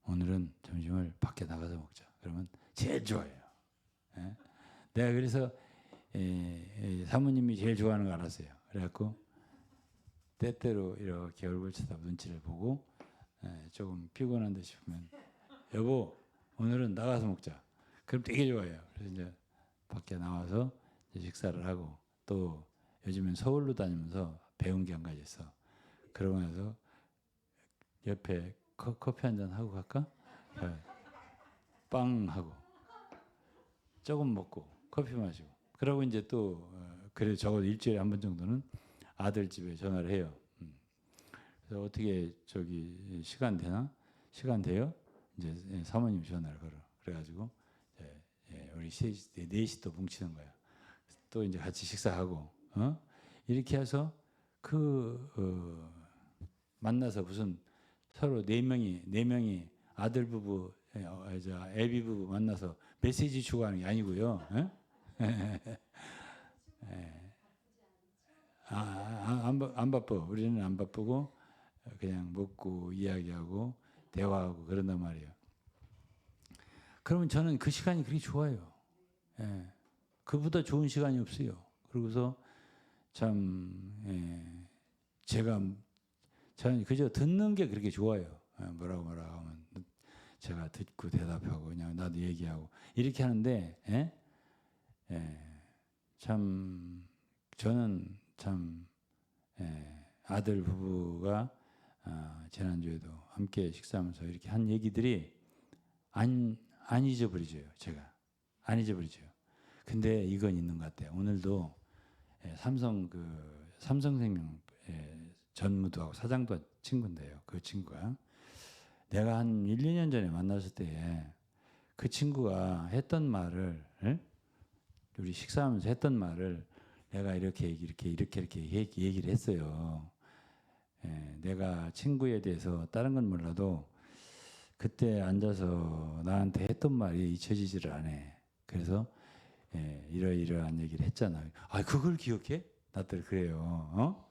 A: 오늘은 점심을 밖에 나가서 먹자. 그러면 제일 좋아해요. 내가 그래서 사모님이 제일 좋아하는 거 알았어요. 그래갖고 때때로 이렇게 얼굴 쳐다보고 눈치를 보고 조금 피곤한 듯 싶으면 여보 오늘은 나가서 먹자. 그럼 되게 좋아해요. 그래서 이제 밖에 나와서 이제 식사를 하고 또 요즘엔 서울로 다니면서 배운 게 한 가지 있어. 그러고 나서 옆에 커피 한 잔 하고 갈까? 빵 하고 조금 먹고 커피 마시고 그러고 이제 또 그래 적어도 일주일에 한 번 정도는 아들 집에 전화를 해요. 그래서 어떻게 저기 시간 되나? 시간 돼요? 이제 사모님 전화를 걸어. 그래가지고 우리 4시 또 뭉치는 거야. 또 이제 같이 식사하고 이렇게 해서 만나서 무슨 서로 네 명이 아들 부부, 애비 부부 만나서 메시지 주고하는 게 아니고요. 안 바빠. 우리는 안 바쁘고 그냥 먹고 이야기하고 대화하고 그런단 말이에요. 그러면 저는 그 시간이 그렇게 좋아요. 그보다 좋은 시간이 없어요. 그러고서 참 저는 그저 듣는 게 그렇게 좋아요. 뭐라고 하면 제가 듣고 대답하고 그냥 나도 얘기하고 이렇게 하는데 참 저는 참 아들 부부가 지난주에도 함께 식사하면서 이렇게 한 얘기들이 안 잊어버리져요. 제가 안 잊어버리져요. 근데 이건 있는 것 같아요. 오늘도 삼성생명 전무도하고 사장도 한 친구인데요. 그 친구가 내가 한 1, 2년 전에 만났을 때 그 친구가 했던 말을 우리 식사하면서 했던 말을 내가 이렇게 얘기를 했어요. 내가 친구에 대해서 다른 건 몰라도 그때 앉아서 나한테 했던 말이 잊혀지지를 않아. 그래서 이러이러한 얘기를 했잖아요. 아 그걸 기억해? 나들 그래요.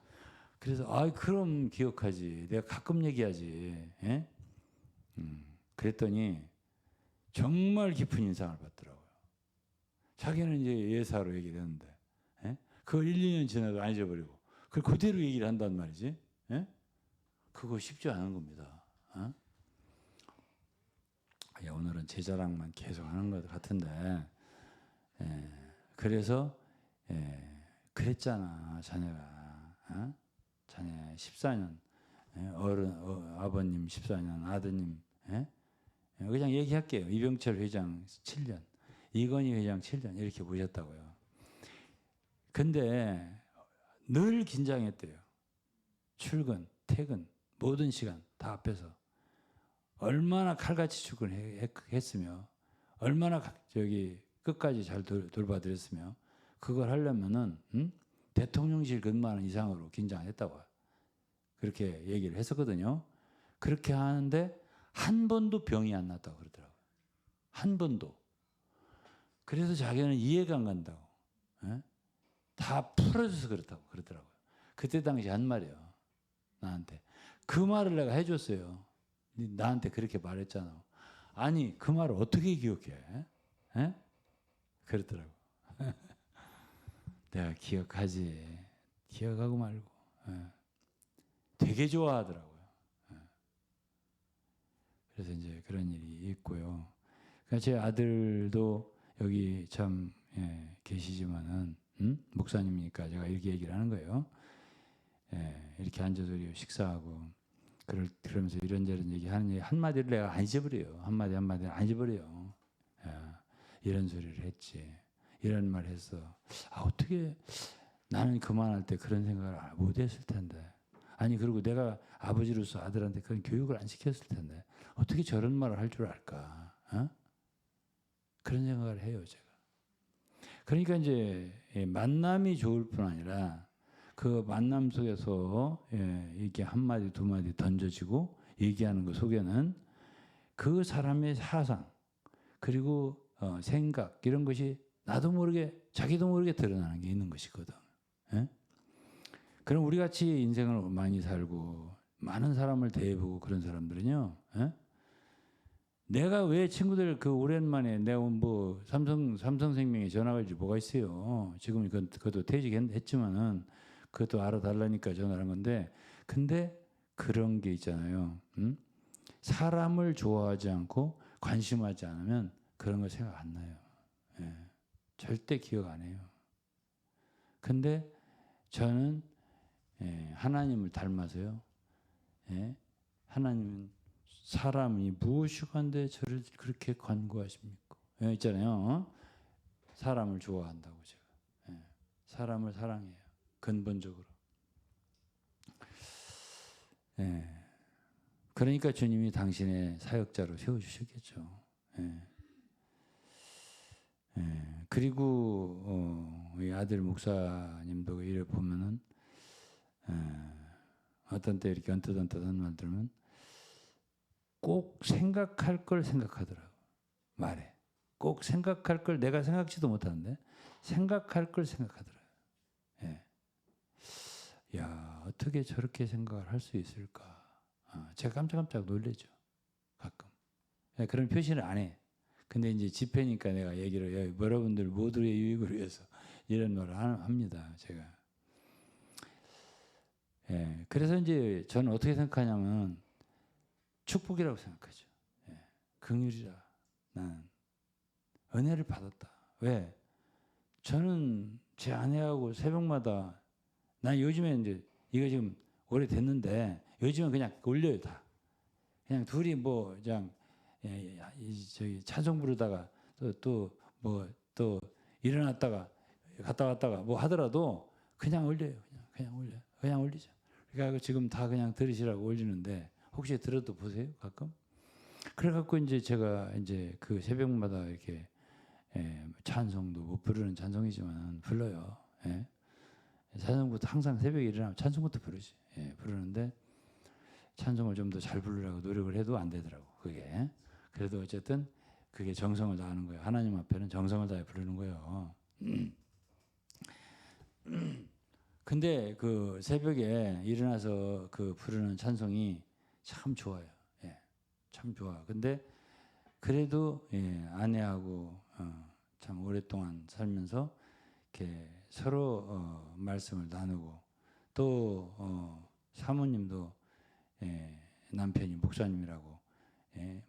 A: 그래서 그럼 기억하지. 내가 가끔 얘기하지. 그랬더니 정말 깊은 인상을 받더라고요. 자기는 이제 예사로 얘기를 했는데 그걸 1, 2년 지나도 안 잊어버리고 그걸 그대로 얘기를 한단 말이지. 그거 쉽지 않은 겁니다. 오늘은 제 자랑만 계속 하는 것 같은데 그래서 그랬잖아 자네가. 자네 14년 아버님 14년 아드님. 그냥 얘기할게요. 이병철 회장 7년, 이건희 회장 7년 이렇게 보셨다고요. 근데 늘 긴장했대요. 출근, 퇴근, 모든 시간 다 앞에서 얼마나 칼같이 출근했으며 얼마나 저기 끝까지 잘 돌봐드렸으며 그걸 하려면은 대통령실 근무하는 이상으로 긴장했다고 그렇게 얘기를 했었거든요. 그렇게 하는데 한 번도 병이 안 났다고 그러더라고요. 한 번도. 그래서 자기는 이해가 안 간다고. 다 풀어줘서 그렇다고 그러더라고요. 그때 당시 한 말이에요. 나한테. 그 말을 내가 해줬어요. 나한테 그렇게 말했잖아. 아니 그 말을 어떻게 기억해? 그러더라고. 내가 기억하지. 기억하고 말고. 되게 좋아하더라고요. 그래서 이제 그런 일이 있고요. 그러니까 제 아들도 여기 참 계시지만은 목사님이니까 제가 이렇게 얘기를 하는 거예요. 이렇게 앉아서 식사하고 그러면서 이런저런 얘기하는 얘기 한마디를 내가 안 잊어버려요. 한마디를 안 잊어버려요. 이런 소리를 했지. 이런 말 했어. 어떻게 나는 그만할 때 그런 생각을 못 했을 텐데. 아니 그리고 내가 아버지로서 아들한테 그런 교육을 안 시켰을 텐데 어떻게 저런 말을 할 줄 알까? 그런 생각을 해요 제가. 그러니까 이제 만남이 좋을 뿐 아니라 그 만남 속에서 이렇게 한 마디 두 마디 던져지고 얘기하는 것 속에는 그 사람의 사상 그리고 생각 이런 것이 나도 모르게 자기도 모르게 드러나는 게 있는 것이거든. 그럼 우리 같이 인생을 많이 살고 많은 사람을 대해보고 그런 사람들은요. 내가 왜 친구들 그 오랜만에 내가 뭐 삼성생명에 전화 걸지 뭐가 있어요. 지금 그것도 퇴직했지만은 그것도 알아달라니까 전화를 한 건데 근데 그런 게 있잖아요. 사람을 좋아하지 않고 관심하지 않으면 그런 거 생각 안 나요. 절대 기억 안 해요. 근데 저는 하나님을 닮아서요. 하나님은 사람이 무엇이간데 저를 그렇게 관고하십니까? 있잖아요. 사람을 좋아한다고 제가. 사람을 사랑해요. 근본적으로. 그러니까 주님이 당신의 사역자로 세워주셨겠죠. 그리고 이 아들 목사님도 이래 보면은 어떤 때 이렇게 언뜻한 말 들으면 꼭 생각할 걸 생각하더라고. 말해. 꼭 생각할 걸 내가 생각지도 못하는데 생각할 걸 생각하더라고요. 야, 어떻게 저렇게 생각을 할 수 있을까? 제가 깜짝깜짝 놀래죠. 가끔. 그런 표시를 안 해. 근데 이제 집회니까 내가 얘기를 여러분들 모두의 유익을 위해서 이런 말을 합니다. 제가. 그래서 이제 저는 어떻게 생각하냐면 축복이라고 생각하죠. 긍휼이라. 나는 은혜를 받았다. 왜? 저는 제 아내하고 새벽마다 난 요즘에 이제 이거 지금 오래됐는데 요즘은 그냥 올려요 다. 그냥 둘이 뭐 그냥 저기 찬송 부르다가 또 일어났다가 갔다 왔다가 뭐 하더라도 그냥 올려요. 그냥 올리죠. 그러니까 지금 다 그냥 들으시라고 올리는데 혹시 들어도 보세요 가끔. 그래갖고 이제 제가 이제 그 새벽마다 이렇게 찬송도 못 부르는 찬송이지만 불러요. 찬송부터 항상 새벽에 일어나면 찬송부터 부르지. 부르는데 찬송을 좀 더 잘 부르려고 노력을 해도 안 되더라고 그게. 그래도 어쨌든 그게 정성을 다하는 거예요. 하나님 앞에는 정성을 다해 부르는 거예요. 근데 그 새벽에 일어나서 그 부르는 찬송이 참 좋아요. 참 좋아. 근데 그래도 아내하고 참 오랫동안 살면서 이렇게 서로 말씀을 나누고 또 사모님도 남편이 목사님이라고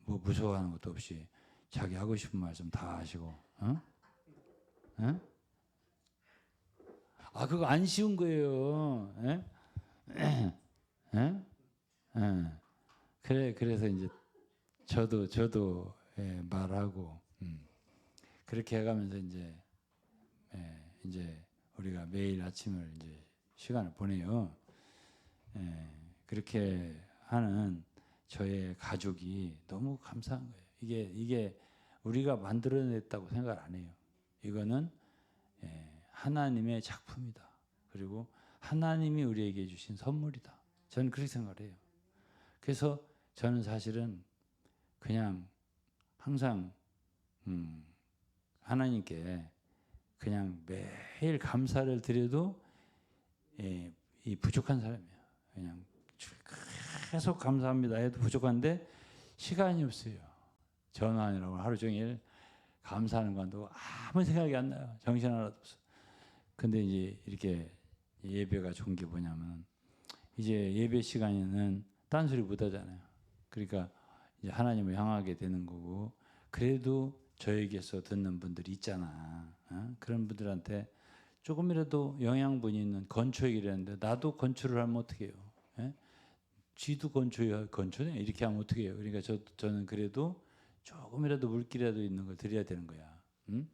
A: 뭐 무서워하는 것도 없이 자기 하고 싶은 말씀 다 하시고 아, 그거 안 쉬운 거예요. 예? 예? 예. 그래서 이제 저도 예, 말하고 그렇게 해가면서 이제 우리가 매일 아침을 이제 시간을 보내요. 예, 그렇게 하는 저의 가족이 너무 감사한 거예요. 이게 우리가 만들어냈다고 생각을 안 해요. 이거는 하나님의 작품이다. 그리고 하나님이 우리에게 주신 선물이다. 저는 그렇게 생각을 해요. 그래서 저는 사실은 그냥 항상 하나님께 그냥 매일 감사를 드려도 이 부족한 사람이에요. 그냥 계속 감사합니다 해도 부족한데 시간이 없어요. 전화하느라고 하루 종일 감사하는 것도 아무 생각이 안 나요. 정신 하나도 없어. 근데 이제 이렇게 예배가 좋은 게 뭐냐면 이제 예배 시간에는 딴소리 못 하잖아요. 그러니까 이제 하나님을 향하게 되는 거고 그래도 저에게서 듣는 분들이 있잖아. 그런 분들한테 조금이라도 영양분이 있는 건초 얘기를 했는데 나도 건초를 하면 어떻게 해요? 예? 쥐도 건초네 이렇게 하면 어떻게 해요? 그러니까 저는 그래도 조금이라도 물기라도 있는 걸 드려야 되는 거야. 응?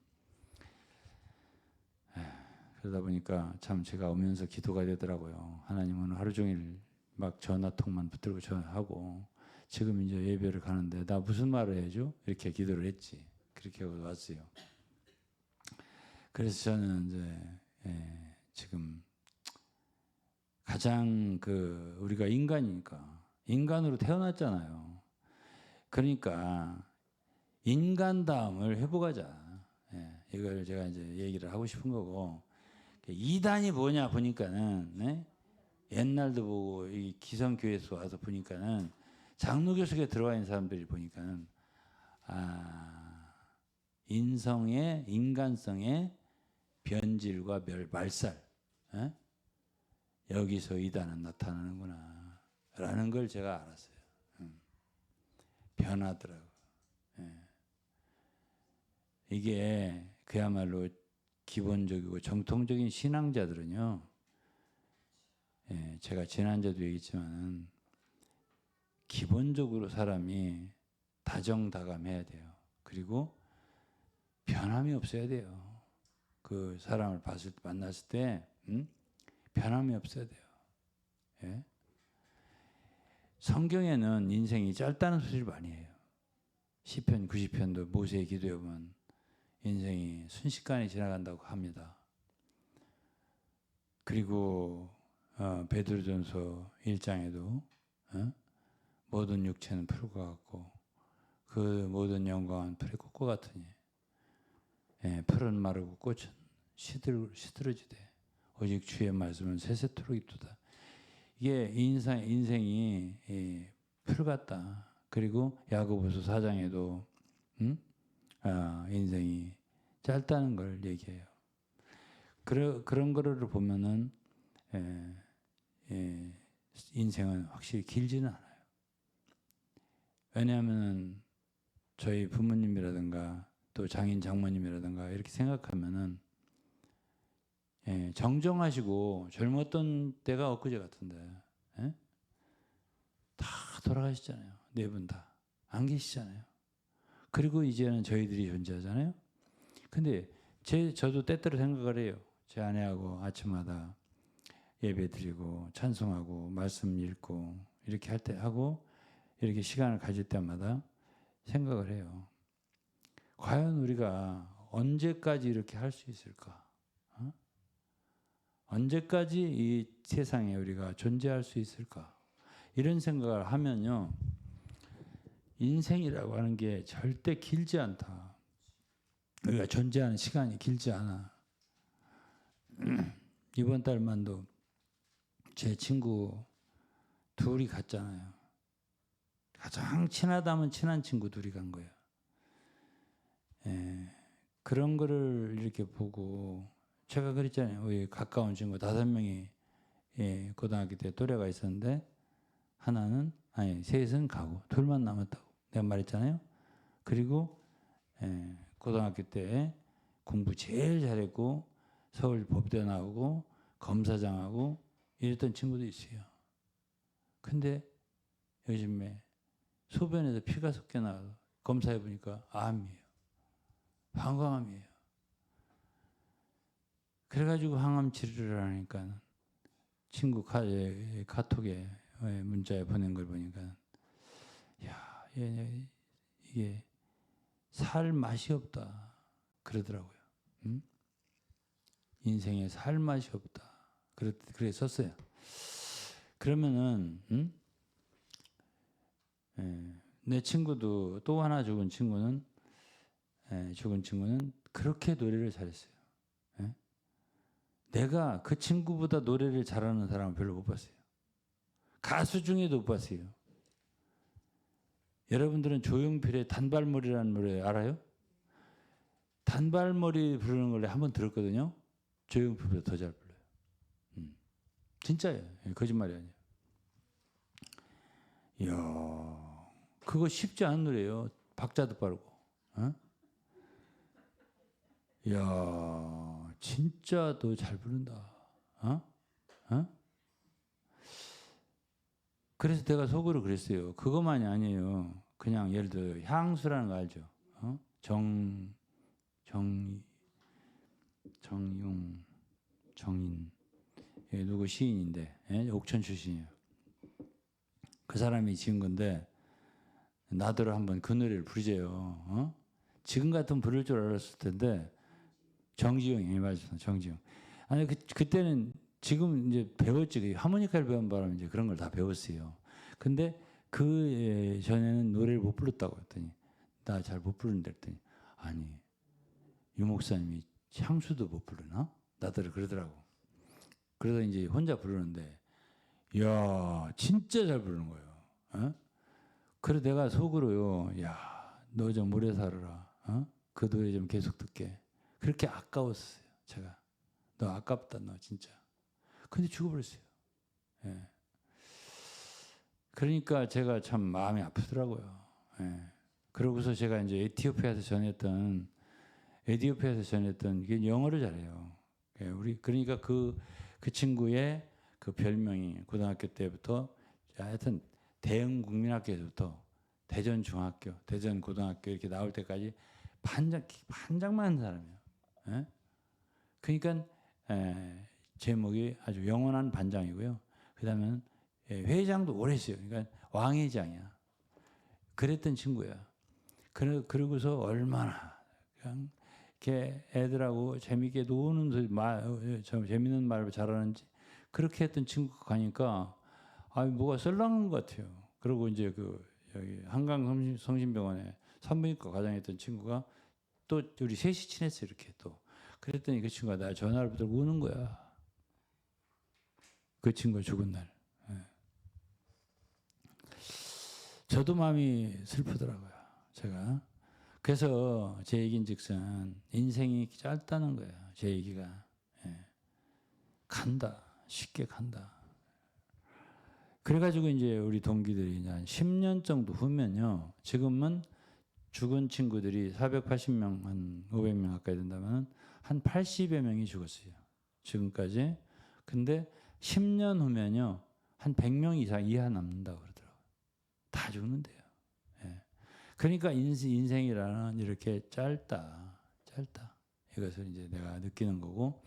A: 그러다 보니까 참 제가 오면서 기도가 되더라고요. 하나님은 하루 종일 막 전화통만 붙들고 전화하고 지금 이제 예배를 가는데 나 무슨 말을 해야죠? 이렇게 기도를 했지. 그렇게 하고 왔어요. 그래서 저는 이제 지금 가장 우리가 인간이니까 인간으로 태어났잖아요. 그러니까 인간다움을 회복하자. 이걸 제가 이제 얘기를 하고 싶은 거고 이단이 뭐냐 보니까는 옛날도 보고 이 기성교회에서 와서 보니까는 장로교 속에 들어와 있는 사람들이 보니까는 인간성의 변질과 말살 여기서 이단은 나타나는구나 라는 걸 제가 알았어요. 변하더라고. 이게 그야말로 기본적이고 정통적인 신앙자들은요. 제가 지난주에도 얘기했지만 기본적으로 사람이 다정다감해야 돼요. 그리고 변함이 없어야 돼요. 그 사람을 만났을 때 변함이 없어야 돼요. 예? 성경에는 인생이 짧다는 소리를 많이 해요. 시편 90편도 모세의 기도에 보면 인생이 순식간에 지나간다고 합니다. 그리고 베드로전서 1장에도 모든 육체는 풀과 같고 그 모든 영광은 풀의 꽃과 같으니 풀은 마르고 꽃은 시들어지되 오직 주의 말씀은 세세토록 있도다. 이게 인생이 풀 같다. 그리고 야고보서 4장에도 인생이 짧다는 걸 얘기해요. 그런 거를 보면은 인생은 확실히 길지는 않아요. 왜냐하면 저희 부모님이라든가 또 장인 장모님이라든가 이렇게 생각하면은 정정하시고 젊었던 때가 엊그제 같은데 다 돌아가시잖아요. 네 분 다 안 계시잖아요. 그리고 이제는 저희들이 존재하잖아요. 근데 저도 때때로 생각을 해요. 제 아내하고 아침마다 예배 드리고 찬송하고 말씀 읽고 이렇게 할 때 하고 이렇게 시간을 가질 때마다 생각을 해요. 과연 우리가 언제까지 이렇게 할 수 있을까? 언제까지 이 세상에 우리가 존재할 수 있을까? 이런 생각을 하면요. 인생이라고 하는 게 절대 길지 않다. 우리가 존재하는 시간이 길지 않아. 이번 달만도 제 친구 둘이 갔잖아요. 가장 친하다면 친한 친구 둘이 간 거예요. 그런 거를 이렇게 보고 제가 그랬잖아요. 우리 가까운 친구 5명이 고등학교 때 또래가 있었는데 셋은 가고 둘만 남았다고 내가 말했잖아요. 그리고 고등학교 때 공부 제일 잘했고 서울 법대 나오고 검사장하고 이랬던 친구도 있어요. 근데 요즘에 소변에서 피가 섞여 나와서 검사해 보니까 암이에요. 방광암이에요. 그래가지고 항암 치료를 하니까 친구 카톡에 문자에 보낸 걸 보니까 야, 이게 살 맛이 없다 그러더라고요. 응? 인생에 살 맛이 없다. 그래 썼어요. 그러면은 내 친구도 또 하나 죽은 친구는 그렇게 노래를 잘했어요. 예? 내가 그 친구보다 노래를 잘하는 사람을 별로 못 봤어요. 가수 중에도 못 봤어요. 여러분들은 조용필의 단발머리라는 노래 알아요? 단발머리 부르는 걸 한번 들었거든요. 조용필보다 더 잘 불러요. 진짜예요. 거짓말이 아니에요. 이야, 그거 쉽지 않은 노래예요. 박자도 빠르고. 어? 이야, 진짜 너 잘 부른다. 어? 어? 그래서 내가 속으로 그랬어요. 그것만이 아니에요. 그냥 예를 들어 향수라는 거 알죠? 어? 정인 누구 시인인데 옥천 출신이에요. 그 사람이 지은 건데 나더러 한번 그 노래를 부르재요. 어? 지금 같으면 부를 줄 알았을 텐데 정지용이 맞았어. 정지용. 아니 그때는 지금 이제 배웠지. 그 하모니카를 배운 바람에 이제 그런 걸 다 배웠어요. 근데 그 전에는 노래를 못 불렀다고 했더니 나 잘 못 부르는데 했더니 아니 유 목사님이 향수도 못 부르나? 나더러 그러더라고. 그러다 이제 혼자 부르는데 이야 진짜 잘 부르는 거예요. 어? 그래서 내가 속으로요. 야 너 좀 오래 살아라. 어? 그 노래 좀 계속 듣게. 그렇게 아까웠어요. 제가. 너 아깝다 너 진짜. 근데 죽어버렸어요. 예. 그러니까 제가 참 마음이 아프더라고요. 예. 그러고서 제가 이제 에티오피아에서 전했던 이게 영어를 잘해요. 예. 우리 그러니까 그 친구의 그 별명이 고등학교 때부터 하여튼 대흥 국민학교에서부터 대전 중학교, 대전 고등학교 이렇게 나올 때까지 반장만 한 사람이에요. 예? 그러니까 제목이 아주 영원한 반장이고요. 그다음에는 회장도 오래 했어요. 그러니까 왕회장이야. 그랬던 친구야. 그러고서 얼마나 그냥 이렇게 애들하고 재밌게 노는 재밌는 말을 잘하는지 그렇게 했던 친구가 가니까 뭐가 썰렁한 것 같아요. 그리고 이제 여기 한강 성심병원에 산부인과 과장했던 친구가 또 우리 셋이 친했어요. 이렇게 또 그랬더니 그 친구가 나 전화를 받고 우는 거야. 그 친구가 죽은 날. 저도 마음이 슬프더라고요. 제가. 그래서 제 얘기인즉슨 인생이 짧다는 거예요. 제 얘기가. 간다. 쉽게 간다. 그래가지고 이제 우리 동기들이 이제 한 10년 정도 후면요. 지금은 죽은 친구들이 480명, 한 500명 가까이 된다면 한 80여 명이 죽었어요. 지금까지. 근데 10년 후면요. 한 100명 이상 이하 남는다고 그러더라고요. 다 죽는데요. 예. 그러니까 인생이라는 이렇게 짧다. 이것을 이제 내가 느끼는 거고.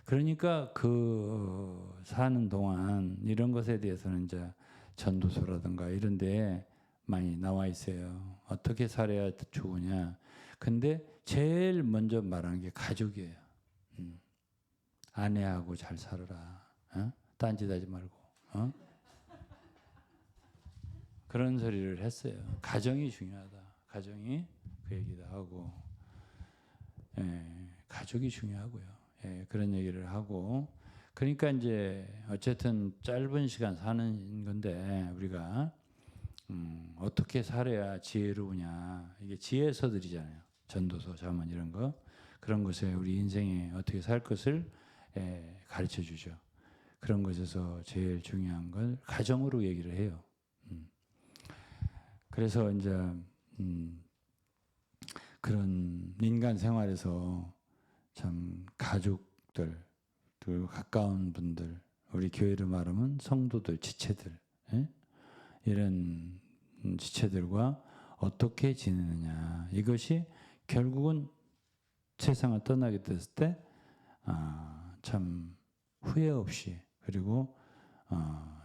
A: 그러니까 사는 동안 이런 것에 대해서는 이제 전도서라든가 이런 데에 많이 나와 있어요. 어떻게 살아야 좋으냐. 근데 제일 먼저 말하는 게 가족이에요. 아내하고 잘 살아라. 어? 딴짓하지 말고. 어? 그런 소리를 했어요. 가정이 중요하다. 가정이 그 얘기도 하고, 가족이 중요하고요. 그런 얘기를 하고, 그러니까 이제 어쨌든 짧은 시간 사는 건데 우리가 어떻게 살아야 지혜로우냐. 이게 지혜서들이잖아요. 전도서, 잠언 이런 거. 그런 것에 우리 인생에 어떻게 살 것을 가르쳐 주죠. 그런 것에서 제일 중요한 건 가정으로 얘기를 해요. 그래서 이제 그런 인간 생활에서 참 가족들 그리고 가까운 분들, 우리 교회로 말하면 성도들, 지체들, 예? 이런 지체들과 어떻게 지내느냐. 이것이 결국은 세상을 떠나게 됐을 때 참 후회 없이, 그리고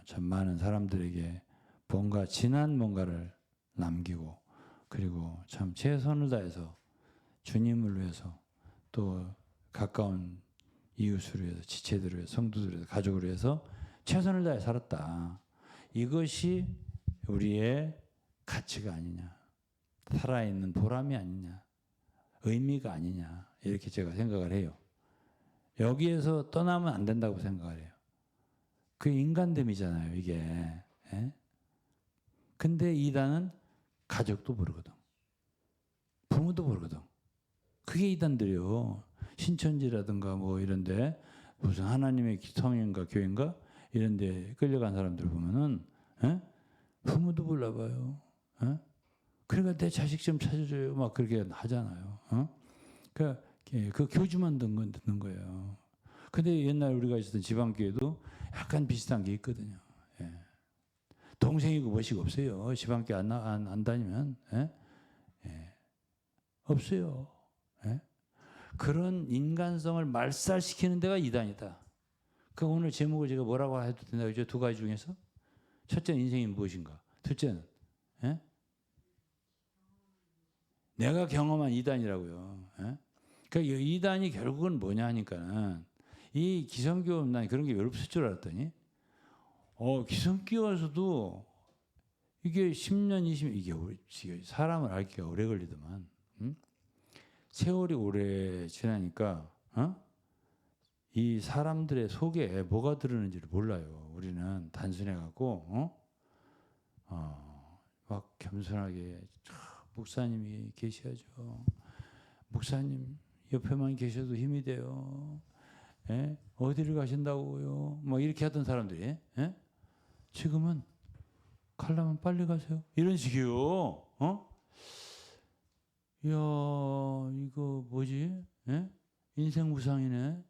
A: 참 많은 사람들에게 뭔가 진한 뭔가를 남기고, 그리고 참 최선을 다해서 주님을 위해서, 또 가까운 이웃을 위해서, 지체들을 위해서, 성도들을 위해서, 가족을 위해서 최선을 다해 살았다. 이것이 우리의 가치가 아니냐, 살아있는 보람이 아니냐, 의미가 아니냐, 이렇게 제가 생각을 해요. 여기에서 떠나면 안 된다고 생각을 해요. 그 인간됨이잖아요, 이게. 예? 근데 이단은 가족도 모르거든, 부모도 모르거든. 그게 이단들이요. 신천지라든가 뭐 이런데 무슨 하나님의 성인가 교인가 이런데 끌려간 사람들 보면은 부모도 몰라봐요. 그러니까 내 자식 좀 찾아줘요, 막 그렇게 하잖아요. 그러니까 그 교주만 듣는 거예요. 근데 옛날 우리가 있었던 지방교회도 약간 비슷한 게 있거든요. 동생이고 뭐시고 없어요. 지방교회 안 다니면 없어요. 그런 인간성을 말살시키는 데가 이단이다. 그 오늘 제목을 제가 뭐라고 해도 된다고 했죠? 두 가지 중에서 첫째는 인생이 무엇인가, 둘째는 내가 경험한 이단이라고요. 그러니까 이단이 결국은 뭐냐 하니까는, 이 기성교, 난 그런 게 외롭을 줄 알았더니 기성교 와서도 이게 10년, 20년, 이게 사람을 알기가 오래 걸리더만. 세월이 오래 지나니까 이 사람들의 속에 뭐가 들었는지를 몰라요. 우리는 단순해갖고 막 겸손하게 목사님이 계셔야죠. 목사님 옆에만 계셔도 힘이 돼요. 어디를 가신다고요? 뭐 이렇게 하던 사람들이 지금은 가려면 빨리 가세요, 이런 식이요. 이야, 이거 뭐지? 인생 무상이네.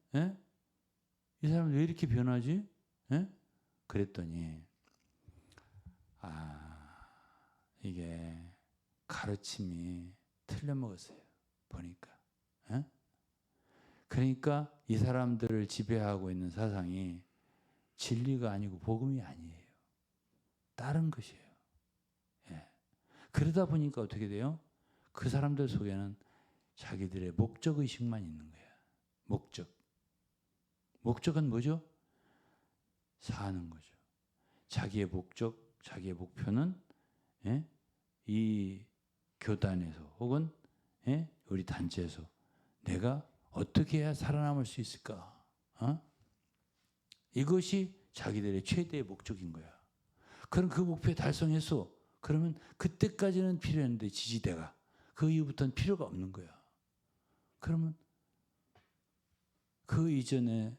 A: 이 사람 왜 이렇게 변하지? 그랬더니 이게 가르침이 틀려먹었어요, 보니까. 그러니까 이 사람들을 지배하고 있는 사상이 진리가 아니고 복음이 아니에요. 다른 것이에요. 그러다 보니까 어떻게 돼요? 그 사람들 속에는 자기들의 목적의식만 있는 거야. 목적은 뭐죠? 사는 거죠. 자기의 목적, 자기의 목표는 이 교단에서 혹은 우리 단체에서 내가 어떻게 해야 살아남을 수 있을까? 이것이 자기들의 최대의 목적인 거야. 그럼 그 목표에 달성했어. 그러면 그때까지는 필요했는데 지지대가, 그 이후부터는 필요가 없는 거야. 그러면 그 이전에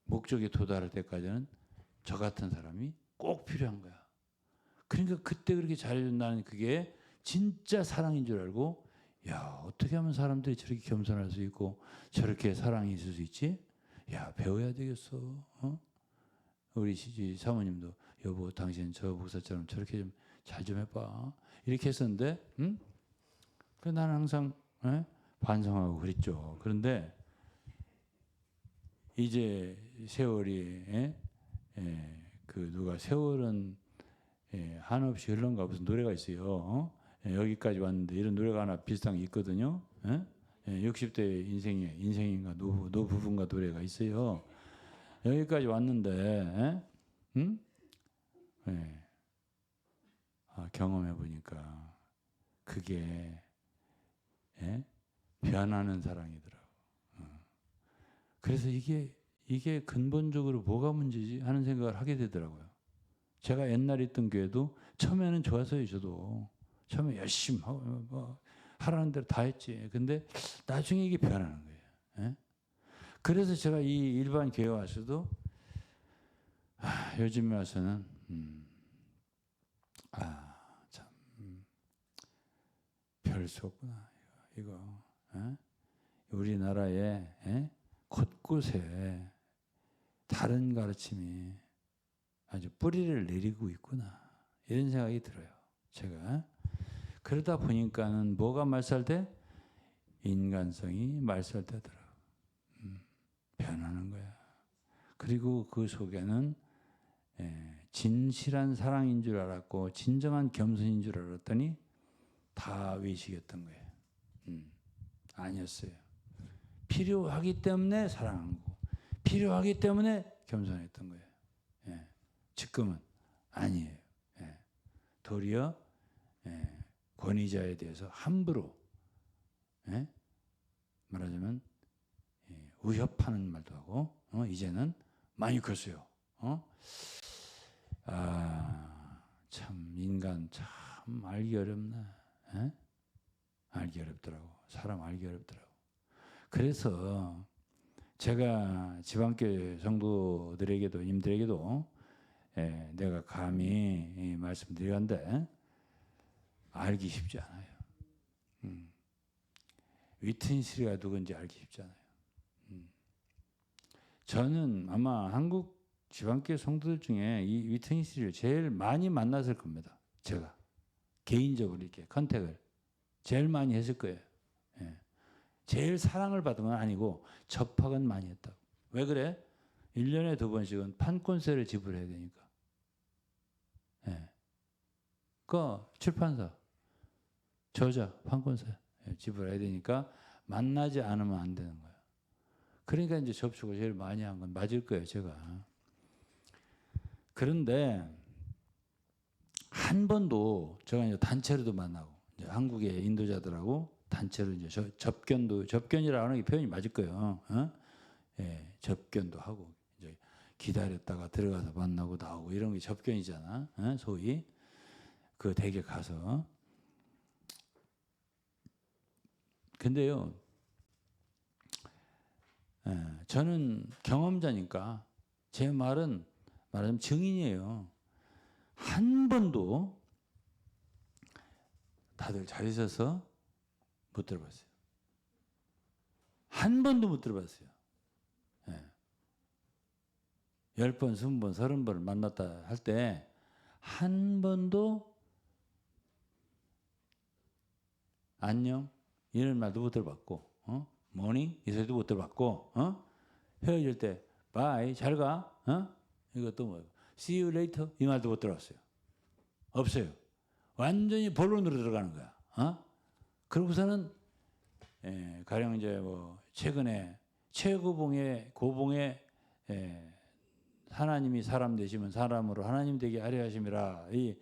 A: 목적에 도달할 때까지는 저 같은 사람이 꼭 필요한 거야. 그러니까 그때 그렇게 잘해준, 나는 그게 진짜 사랑인 줄 알고, 야, 어떻게 하면 사람들이 저렇게 겸손할 수 있고 저렇게 사랑이 있을 수 있지? 야, 배워야 되겠어. 우리 사모님도 여보, 당신 저 목사처럼 저렇게 좀 잘 좀 해봐, 이렇게 했었는데, 그 나는 항상 반성하고 그랬죠. 그런데 이제 세월이 그 누가 세월은 한없이 흘러가 무슨 노래가 있어요. 여기까지 왔는데, 이런 노래가 하나 비슷한 게 있거든요. 60대 인생인가 노부분가 노래가 있어요. 여기까지 왔는데 경험해 보니까 그게 변하는 사랑이더라고. 그래서 이게 근본적으로 뭐가 문제지 하는 생각을 하게 되더라고요. 제가 옛날에 있던 교회도 처음에는 좋았어요. 저도 처음에 열심히 하고 뭐 하라는 대로 다 했지. 근데 나중에 이게 변하는 거예요. 그래서 제가 이 일반 교회 와서도 요즘에 와서는 참 별 수 없구나. 이거 우리나라에 곳곳에 다른 가르침이 아주 뿌리를 내리고 있구나 이런 생각이 들어요. 제가 그러다 보니까는 뭐가 말살돼? 인간성이 말살되더라고. 변하는 거야. 그리고 그 속에는 진실한 사랑인 줄 알았고 진정한 겸손인 줄 알았더니 다 외식이었던 거예요. 아니었어요. 필요하기 때문에 사랑한 거고 필요하기 때문에 겸손했던 거예요. 지금은 아니에요. 도리어 권위자에 대해서 함부로 말하자면 위협하는 말도 하고 이제는 많이 컸어요. 참 인간 참 알기 어렵네. 알기 어렵더라고. 사람 알기 어렵더라고. 그래서 제가 지방교회 성도들에게도 님들에게도 내가 감히 말씀드리건데 알기 쉽지 않아요. 위튼실이가 누군지 알기 쉽지 않아요. 저는 아마 한국 지방교회 성도들 중에 이 위튼실을 제일 많이 만났을 겁니다. 제가 개인적으로 이렇게 컨택을 제일 많이 했을 거예요. 제일 사랑을 받은 건 아니고 접학은 많이 했다고. 왜 그래? 1년에 2번씩은 판권세를 지불해야 되니까. 그 출판사, 저자, 판권세 지불해야 되니까 만나지 않으면 안 되는 거예요. 그러니까 이제 접촉을 제일 많이 한 건 맞을 거예요, 제가. 그런데 한 번도 제가 이제 단체로도 만나고 이제 한국의 인도자들하고 단체로 이제 접견이라고 하는 게 표현이 맞을 거예요. 접견도 하고 이제 기다렸다가 들어가서 만나고 나오고 이런 게 접견이잖아. 소위 그 댁에 가서. 근데요, 저는 경험자니까 제 말은 말하자면 증인이에요. 한 번도 다들 잘 있어서 못 들어봤어요. 한 번도 못 들어봤어요. 10번, 20번, 30번을 만났다 할 때 한 번도 안녕 이런 말도 못 들어봤고 모닝 이 소리도 못 들어봤고 헤어질 때 바이 잘 가 이것도 뭐 see you later 이 말도 못 들어봤어요. 없어요. 완전히 본론으로 들어가는 거야. 그러고서는 가령 이제 뭐 최근에 최고봉의 고봉의 하나님이 사람 되시면 사람으로 하나님 되게 하려 하심이라 이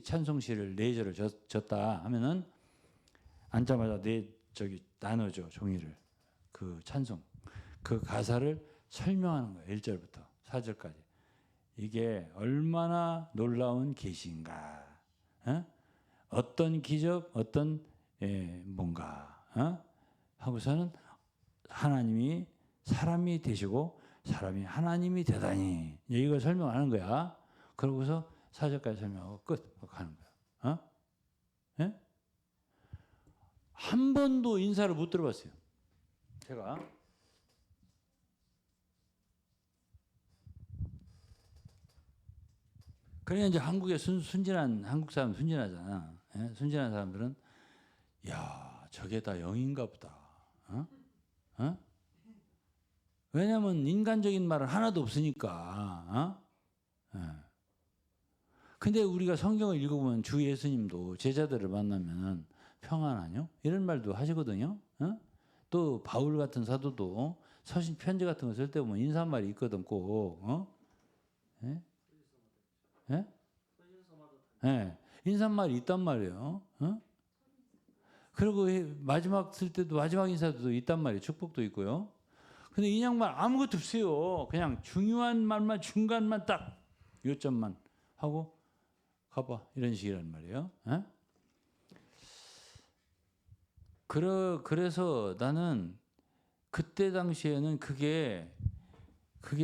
A: 찬송시를 4절을 졌다 하면은 앉자마자 나눠줘 종이를 그 찬송 그 가사를 설명하는 거예요. 1절부터 4절까지. 이게 얼마나 놀라운 계시인가. 어떤 기적 어떤 뭔가 하고서는 하나님이 사람이 되시고 사람이 하나님이 되다니 이걸 설명하는 거야. 그러고서 4절까지 설명하고 끝 가는 거야. 한 번도 인사를 못 들어봤어요. 제가 그래 이제 한국의 순진한 한국 사람 순진하잖아. 순진한 사람들은 야 저게 다 영인가 보다. 왜냐하면 인간적인 말은 하나도 없으니까. 근데 우리가 성경을 읽어보면 주 예수님도 제자들을 만나면 평안하뇨? 이런 말도 하시거든요. 또 바울 같은 사도도 서신 편지 같은 거 쓸 때 보면 인사말이 있거든 꼭. 인사말이 있단 말이에요. 그리고 마지막 쓸 때도 마지막 인사도 있단 말이에요. 축복도 있고요. 근데 이 양말 아무것도 없어요. 그냥 중요한 말만 중간만 딱 요점만 하고 가봐 이런 식이란 말이에요. 그래서 나는 그때 당시에는 그게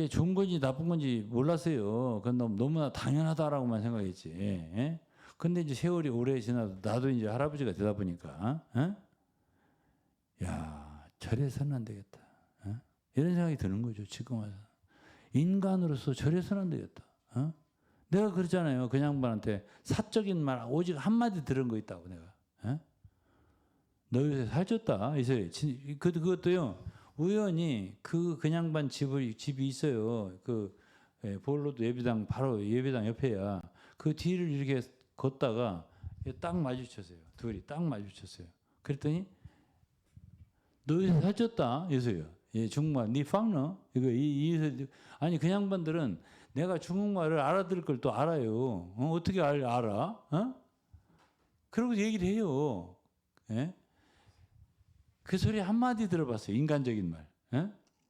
A: 좋은 건지 나쁜 건지 몰랐어요. 그건 너무나 당연하다라고만 생각했지. 근데 이제 세월이 오래 지나도 나도 이제 할아버지가 되다 보니까 야 저래서는 안 되겠다. 이런 생각이 드는 거죠. 지금 와서. 인간으로서 저래서는 안 되겠다. 내가 그러잖아요. 그 양반한테 사적인 말 오직 한마디 들은 거 있다고 내가. 너 요새 살쪘다. 이제 그것도요. 우연히 그 양반 집이 있어요. 볼로도 예배당 바로 예배당 옆에야. 그 뒤를 이렇게 걷다가 딱 마주쳤어요. 둘이 딱 마주쳤어요. 그랬더니 너 요새 살쪘다. 이서요. 예, 중국말 니 팡너 이거 아니 그 양반들은 내가 중국말을 알아들을 걸 또 알아요. 어떻게 알아? 그러고 얘기를 해요. 예? 그 소리 한마디 들어봤어요. 인간적인 말.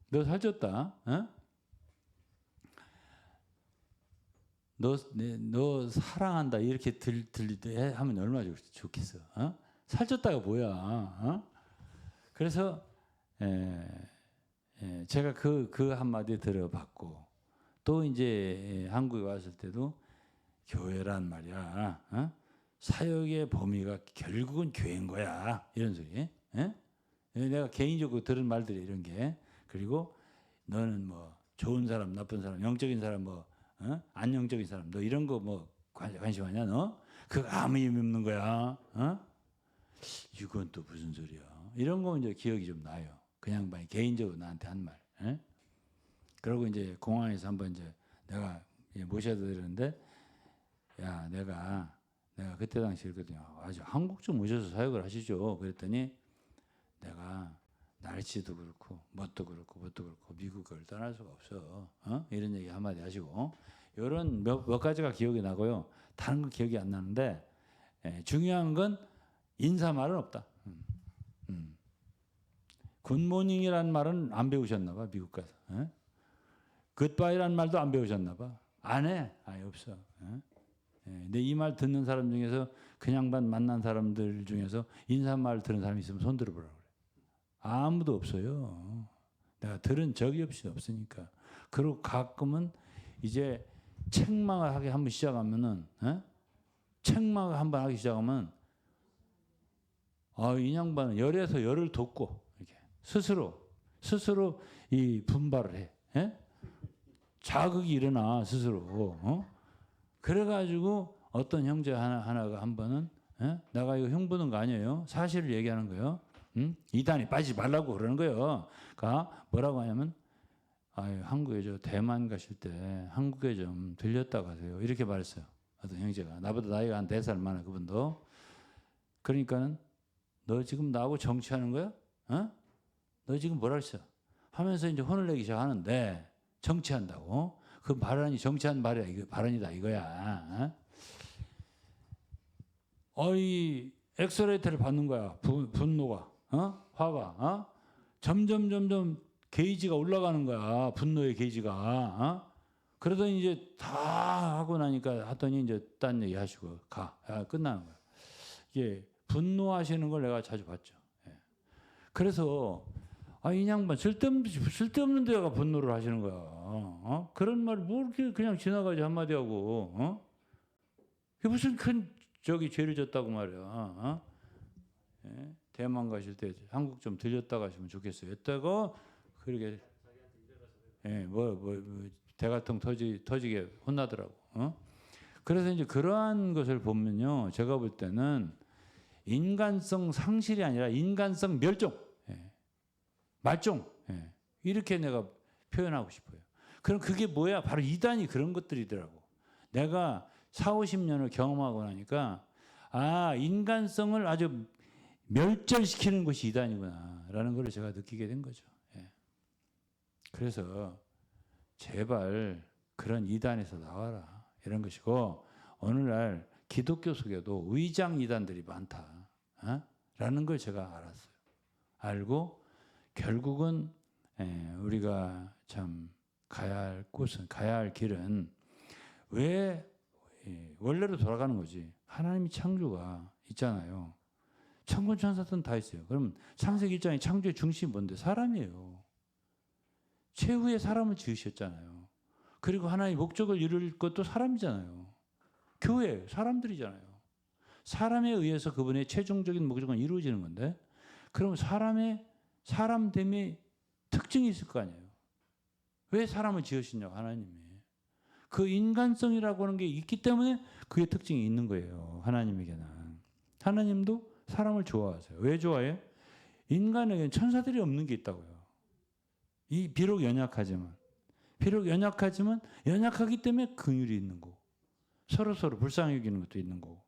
A: 너 살쪘다. 너 사랑한다. 이렇게 들릴 때 하면 얼마나 좋겠어. 살쪘다가 뭐야. 그래서 제가 그 한마디 들어봤고 또 이제 한국에 왔을 때도 교회란 말이야. 사역의 범위가 결국은 교회인 거야. 이런 소리. 내가 개인적으로 들은 말들이 이런 게. 그리고 너는 뭐 좋은 사람, 나쁜 사람, 영적인 사람, 뭐 안영적인 사람, 너 이런 거 뭐 관심하냐 너? 그거 아무 의미 없는 거야. 이건 또 무슨 소리야? 이런 거 이제 기억이 좀 나요. 그 양반이 개인적으로 나한테 한 말. 그러고 이제 공항에서 한번 이제 내가 모셔다 드렸는데, 야 내가 그때 당시에 그랬거든요. 아주 한국 좀 오셔서 사역을 하시죠. 그랬더니 내가 날씨도 그렇고 뭣도 그렇고 미국을 떠날 수가 없어. 이런 얘기 한마디 하시고 이런 몇 가지가 기억이 나고요. 다른 건 기억이 안 나는데 중요한 건 인사말은 없다. 굿모닝이란 말은 안 배우셨나 봐. 미국 가서. 굿바이란 말도 안 배우셨나 봐. 안 해. 아예 없어. 근데 이 말 듣는 사람 중에서 그냥 만난 사람들 중에서 인사말 들은 사람이 있으면 손 들어보라고 그래. 아무도 없어요. 내가 들은 적이 없으니까. 그리고 가끔은 이제 책망을 하기 한번 시작하면은 책망을 한번 하기 시작하면 이 양반은 열에서 열을 돋고 이렇게 스스로 이 분발을 해. 자극이 일어나 스스로. 그래가지고 어떤 형제 하나가 한 번은 내가 이거 형 보는 거 아니에요. 사실을 얘기하는 거예요. 이단에 빠지지 말라고 그러는 거예요. 그러니까 뭐라고 하냐면 한국에 저 대만 가실 때 한국에 좀 들렸다 가세요. 이렇게 말했어요. 어떤 형제가. 나보다 나이가 한 4살 많아 그분도. 그러니까는 너 지금 나하고 정치하는 거야? 너 지금 뭐라 했어? 하면서 이제 혼을 내기 시작하는데 정치한다고. 그 발언이 정치한 말이야. 이거 발언이다 이거야. 이 엑셀레이터를 받는 거야. 분노가. 화가. 점점 게이지가 올라가는 거야. 분노의 게이지가. 그러더니 이제 다 하고 나니까 하더니 이제 딴 얘기 하시고 끝나는 거야. 이게 분노하시는 걸 내가 자주 봤죠. 그래서 이 양반 쓸데없는 데가 분노를 하시는 거야. 그런 말을 뭐 이렇게 그냥 지나가지 한마디 하고. 그게 무슨 큰 죄를 졌다고 말이야. 대만 가실 때 한국 좀 들렸다 가시면 좋겠어요. 했다고 그렇게 대가통 터지게 혼나더라고. 그래서 이제 그러한 것을 보면요, 제가 볼 때는 인간성 상실이 아니라 인간성 멸종, 말종, 이렇게 내가 표현하고 싶어요. 그럼 그게 뭐야? 바로 이단이 그런 것들이더라고. 내가 40-50년을 경험하고 나니까 인간성을 아주 멸절시키는 것이 이단이구나라는 걸 제가 느끼게 된 거죠. 그래서 제발 그런 이단에서 나와라 이런 것이고, 오늘날 기독교 속에도 의장 이단들이 많다라는 걸 제가 알았어요. 알고 결국은 우리가 참 가야 할 길은 왜 원래로 돌아가는 거지. 하나님이 창조가 있잖아요. 천군 천사들은 다 있어요. 그럼 창세기 1장의 창조의 중심이 뭔데? 사람이에요. 최후의 사람을 지으셨잖아요. 그리고 하나의 목적을 이룰 것도 사람이잖아요. 교회, 사람들이잖아요. 사람에 의해서 그분의 최종적인 목적은 이루어지는 건데, 그럼 사람됨이 특징이 있을 거 아니에요. 왜 사람을 지으시냐고 하나님이. 그 인간성이라고 하는 게 있기 때문에 그게 특징이 있는 거예요. 하나님에게는. 하나님도 사람을 좋아하세요. 왜 좋아해요? 인간에게는 천사들이 없는 게 있다고요. 비록 연약하지만 연약하기 때문에 긍휼이 있는 거고 서로 불쌍히 여기는 것도 있는 거고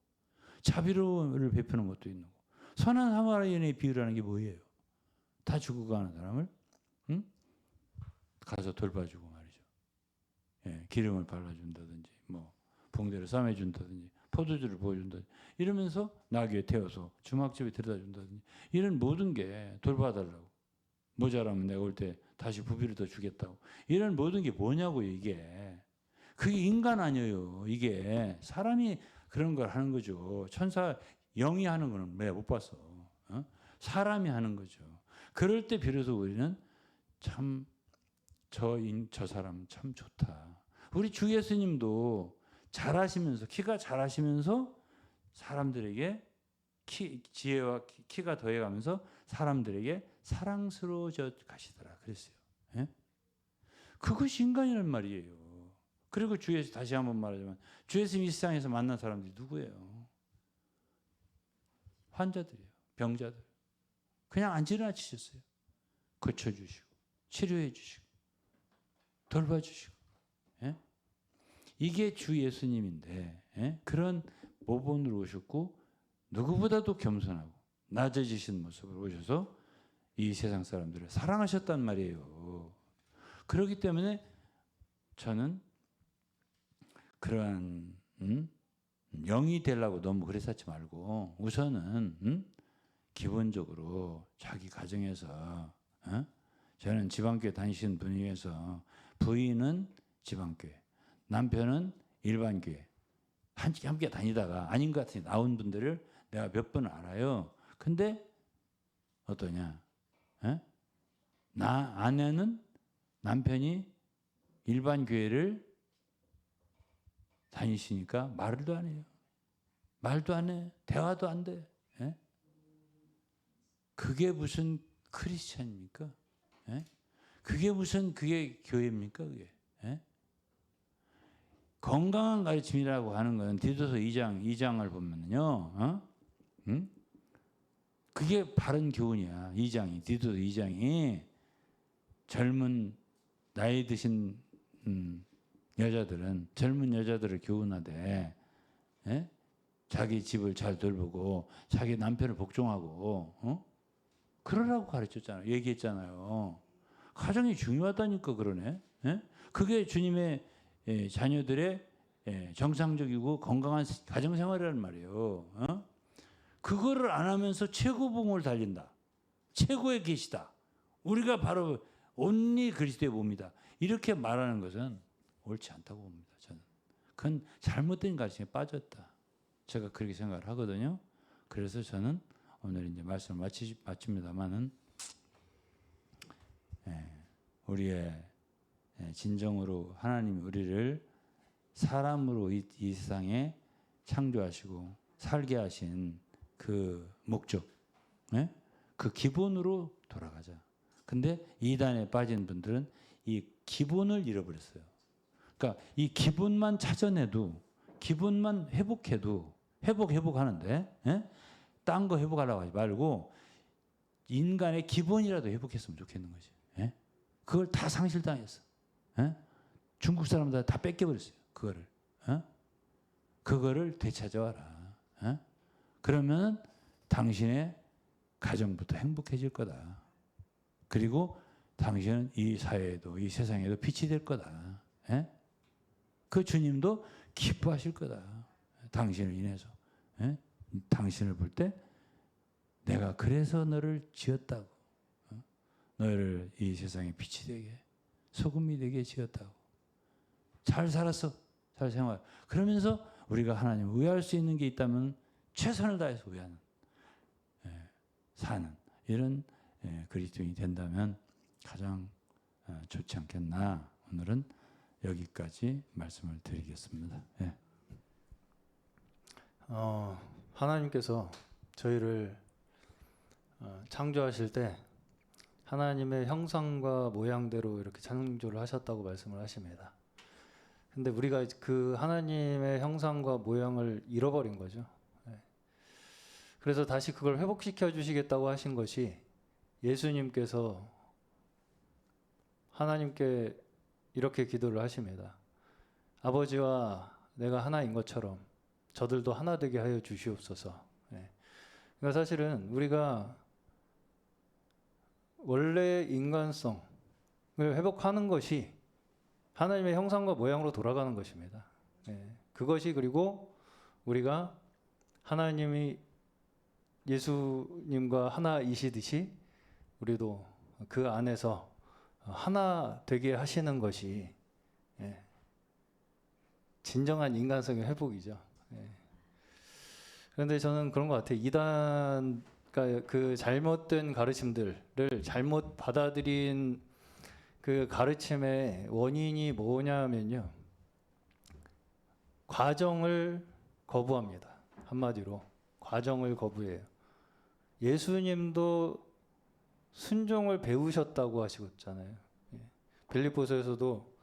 A: 자비로움을 베푸는 것도 있는 거고 선한 사마리아인의 비유라는 게 뭐예요? 다 죽어가는 사람을 가서 돌봐주고 말이죠. 예, 기름을 발라준다든지 뭐 붕대를 싸매준다든지 포도주를 부어준다든지 이러면서 나귀에 태워서 주막집에 데려다준다든지 이런 모든 게 돌봐달라고. 모자라면 내가 올 때 다시 부비를 더 주겠다고. 이런 모든 게 뭐냐고요, 이게. 그게 인간 아니에요. 이게 사람이 그런 걸 하는 거죠. 천사 영이 하는 거는 내가 못 봤어. 사람이 하는 거죠. 그럴 때 비로소 우리는 참 저 사람 참 좋다. 우리 주 예수님도 잘하시면서 키가 잘하시면서 사람들에게 지혜와 키가 더해가면서 사람들에게 사랑스러워져 가시더라 그랬어요. 예? 그것이 인간이란 말이에요. 그리고 주 예수 다시 한번 말하자면 주 예수님 이 세상에서 만난 사람들이 누구예요? 환자들이에요. 병자들. 그냥 안 지나치셨어요. 고쳐주시고 치료해 주시고 돌봐주시고. 예? 이게 주 예수님인데 예? 그런 모본으로 오셨고 누구보다도 겸손하고 낮아지신 모습으로 오셔서 이 세상 사람들을 사랑하셨단 말이에요. 그렇기 때문에 저는 그러한 영이 되려고 너무 그래 쌓지 말고 우선은 기본적으로 자기 가정에서 저는 지방교회 다니시는 분위기에서 부인은 지방교회, 남편은 일반교회 함께 다니다가 아닌 것 같으니 나온 분들을 내가 몇 번 알아요. 근데 어떠냐? 나 아내는 남편이 일반 교회를 다니시니까 말도 안 해요. 말도 안 해. 대화도 안 돼. 그게 무슨 크리스찬입니까? 그게 교회입니까? 그게? 건강한 가르침이라고 하는 건 디도서 2장을 보면요. 그게 바른 교훈이야. 디도서 2장이 젊은 나이 드신 여자들은 젊은 여자들을 교훈하되 자기 집을 잘 돌보고 자기 남편을 복종하고 그러라고 가르쳤잖아요. 얘기했잖아요. 가정이 중요하다니까 그러네. 그게 주님의 자녀들의 정상적이고 건강한 가정생활이란 말이에요. 그거를 안 하면서 최고봉을 달린다. 최고의 계시다. 우리가 바로 온리 그리스도의 몸이다. 이렇게 말하는 것은 옳지 않다고 봅니다. 저는. 그건 잘못된 가르침에 빠졌다. 제가 그렇게 생각을 하거든요. 그래서 저는 오늘 이제 말씀을 마칩니다만은 우리의 진정으로 하나님이 우리를 사람으로 이 세상에 창조하시고 살게 하신 그 목적, 그 기본으로 돌아가자. 근데 이단에 빠진 분들은 이 기본을 잃어버렸어요. 그러니까 이 기본만 찾아내도 기본만 회복해도 회복하는데 딴 거 회복하려고 하지 말고 인간의 기본이라도 회복했으면 좋겠는 거지. 그걸 다 상실당했어. 중국 사람들 다 뺏겨버렸어요. 그거를 되찾아와라. 그러면 당신의 가정부터 행복해질 거다. 그리고 당신은 이 사회에도 이 세상에도 빛이 될 거다. 그 주님도 기뻐하실 거다. 당신을 인해서. 당신을 볼 때 내가 그래서 너를 지었다고. 너를 이 세상에 빛이 되게 소금이 되게 지었다고. 잘 살았어. 잘 생활. 그러면서 우리가 하나님을 의할 수 있는 게 있다면 최선을 다해서 의하는 사는 이런 그리스도인이 된다면 가장 좋지 않겠나. 오늘은 여기까지 말씀을 드리겠습니다.
B: 하나님께서 저희를 창조하실 때 하나님의 형상과 모양대로 이렇게 창조를 하셨다고 말씀을 하십니다. 근데 우리가 그 하나님의 형상과 모양을 잃어버린 거죠. 그래서 다시 그걸 회복시켜 주시겠다고 하신 것이 예수님께서 하나님께 이렇게 기도를 하십니다. 아버지와 내가 하나인 것처럼 저들도 하나 되게 하여 주시옵소서. 그러니까 사실은 우리가 원래 인간성을 회복하는 것이 하나님의 형상과 모양으로 돌아가는 것입니다. 그것이 그리고 우리가 하나님이 예수님과 하나이시듯이 우리도 그 안에서 하나 되게 하시는 것이 진정한 인간성의 회복이죠. 그런데 저는 그런 것 같아요. 이단 그 잘못된 가르침들을 잘못 받아들인 그 가르침의 원인이 뭐냐면요, 과정을 거부합니다. 한마디로 과정을 거부해요. 예수님도 순종을 배우셨다고 하시잖아요. 빌립보서에서도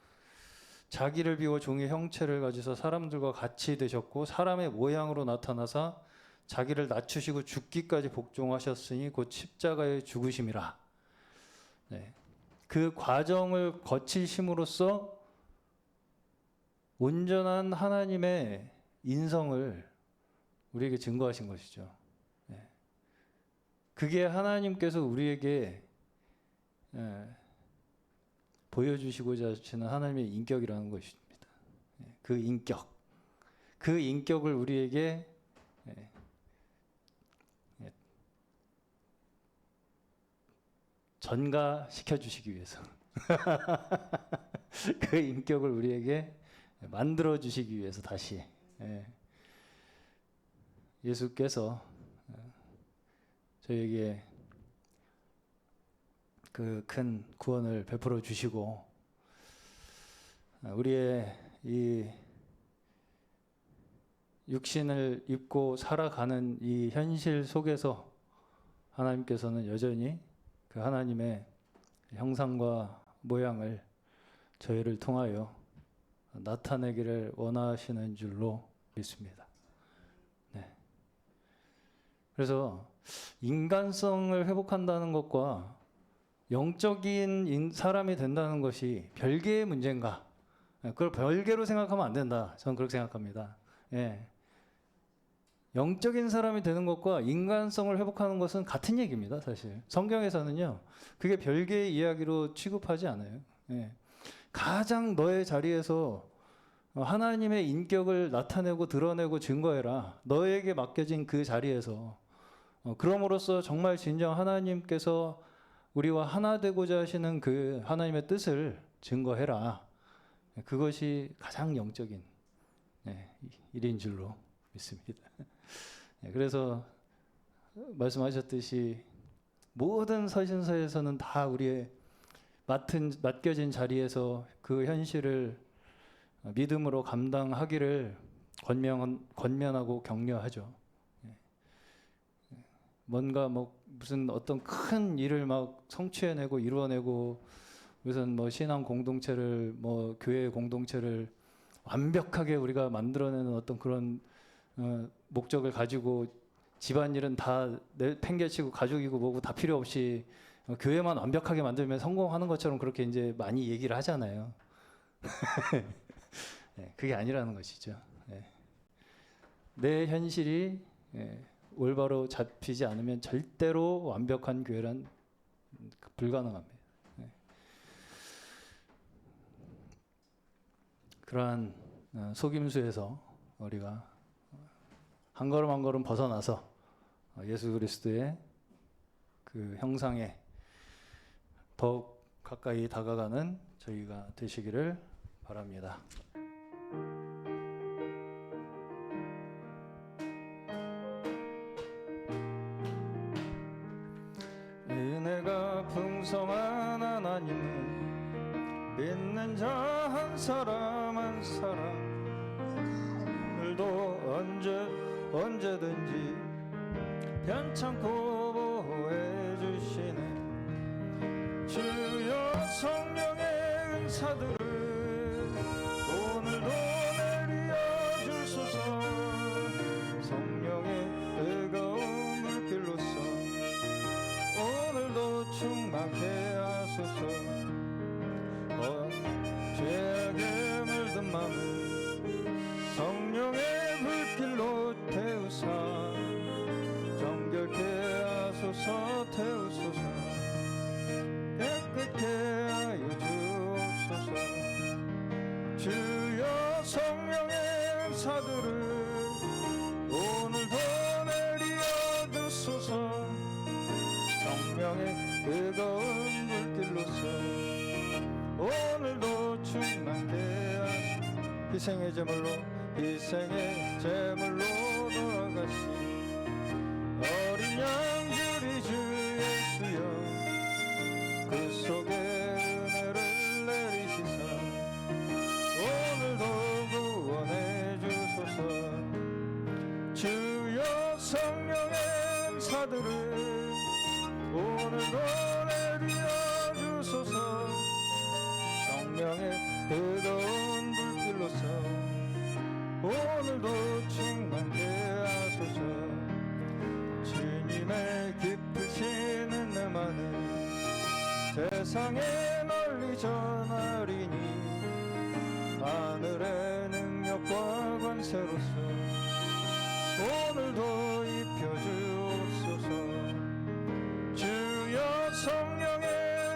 B: 자기를 비워 종의 형체를 가지서 사람들과 같이 되셨고 사람의 모양으로 나타나사 자기를 낮추시고 죽기까지 복종하셨으니 곧 십자가에 죽으심이라. 그 과정을 거치심으로써 온전한 하나님의 인성을 우리에게 증거하신 것이죠. 그게 하나님께서 우리에게 보여주시고자 하시는 하나님의 인격이라는 것입니다. 그 인격을 우리에게 전가시켜 주시기 위해서 그 인격을 우리에게 만들어 주시기 위해서 다시 예수께서 저희에게 그 큰 구원을 베풀어 주시고 우리의 이 육신을 입고 살아가는 이 현실 속에서 하나님께서는 여전히 그 하나님의 형상과 모양을 저희를 통하여 나타내기를 원하시는 줄로 믿습니다. 그래서 인간성을 회복한다는 것과 영적인 사람이 된다는 것이 별개의 문제인가? 그걸 별개로 생각하면 안 된다. 저는 그렇게 생각합니다. 영적인 사람이 되는 것과 인간성을 회복하는 것은 같은 얘기입니다. 사실 성경에서는요, 그게 별개의 이야기로 취급하지 않아요. 가장 너의 자리에서 하나님의 인격을 나타내고 드러내고 증거해라. 너에게 맡겨진 그 자리에서 그럼으로써 정말 진정 하나님께서 우리와 하나 되고자 하시는 그 하나님의 뜻을 증거해라. 그것이 가장 영적인 일인 줄로 믿습니다. 그래서 말씀하셨듯이 모든 서신서에서는 다 우리의 맡겨진 자리에서 그 현실을 믿음으로 감당하기를 권면하고 격려하죠. 뭔가 무슨 어떤 큰 일을 막 성취해내고 이루어내고 무슨 신앙 공동체를 교회 공동체를 완벽하게 우리가 만들어내는 어떤 그런 목적을 가지고 집안일은 다 팽개치고 가족이고 뭐고 다 필요 없이 교회만 완벽하게 만들면 성공하는 것처럼 그렇게 이제 많이 얘기를 하잖아요. 그게 아니라는 것이죠. 내 현실이 올바로 잡히지 않으면 절대로 완벽한 교회란 불가능합니다. 그러한 속임수에서 우리가 한 걸음 한 걸음 벗어나서 예수 그리스도의 그 형상에 더욱 가까이 다가가는 저희가 되시기를 바랍니다. 은혜가 풍성한 하나님을 믿는 자 한 사람 한 사람들도 언제든지 편찮고 보호해 주시네. 성령의 은사들을 오늘도 내려 주소서. 성령의 뜨거운 물길로서 오늘도 충만케 하소서. 죄악에 물든 맘을 성령의 불길로 태우사 정결케 하소서. 태우소서. 깨끗게 하여 주옵소서. 주여 성령의 은사들을 오늘도 내려 주소서. 성령의 뜨거운 불길로서 오늘도 충만케 하소서. 희생의 제물로 돌아가시 어린 양들이 주 예수여 그 속에 은혜를 내리시사 오늘도 구원해 주소서. 주여 성령의 은사들을 오늘도 내려 주소서. 성령의 뜨거운 불길로서 오늘도 충만케 하소서. 주님의 깊으신 은혜만을 세상에 널리 전하리니 하늘의 능력과 권세로서 오늘도 입혀주옵소서. 주여 성령의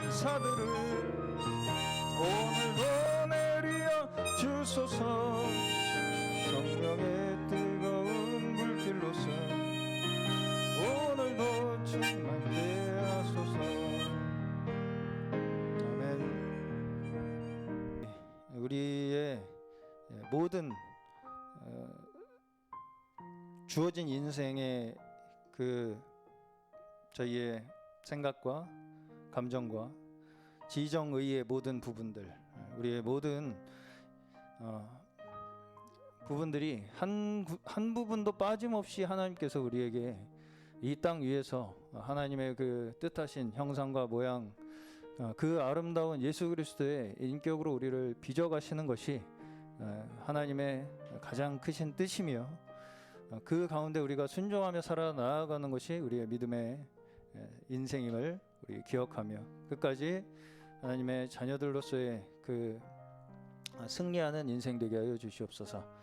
B: 은사들을 오늘도 내려 주소서. 성령의 뜨거운 물길로서 오늘도 충만케 하소서. 아멘. 우리의 모든 주어진 인생의 그 저희의 생각과 감정과 지정의의 모든 부분들, 우리의 모든 부분들이 한 부분도 빠짐없이 하나님께서 우리에게 이 땅 위에서 하나님의 그 뜻하신 형상과 모양, 그 아름다운 예수 그리스도의 인격으로 우리를 빚어가시는 것이 하나님의 가장 크신 뜻이며, 그 가운데 우리가 순종하며 살아나가는 것이 우리의 믿음의 인생임을 우리 기억하며 끝까지 하나님의 자녀들로서의 그 승리하는 인생 되게 하여 주시옵소서.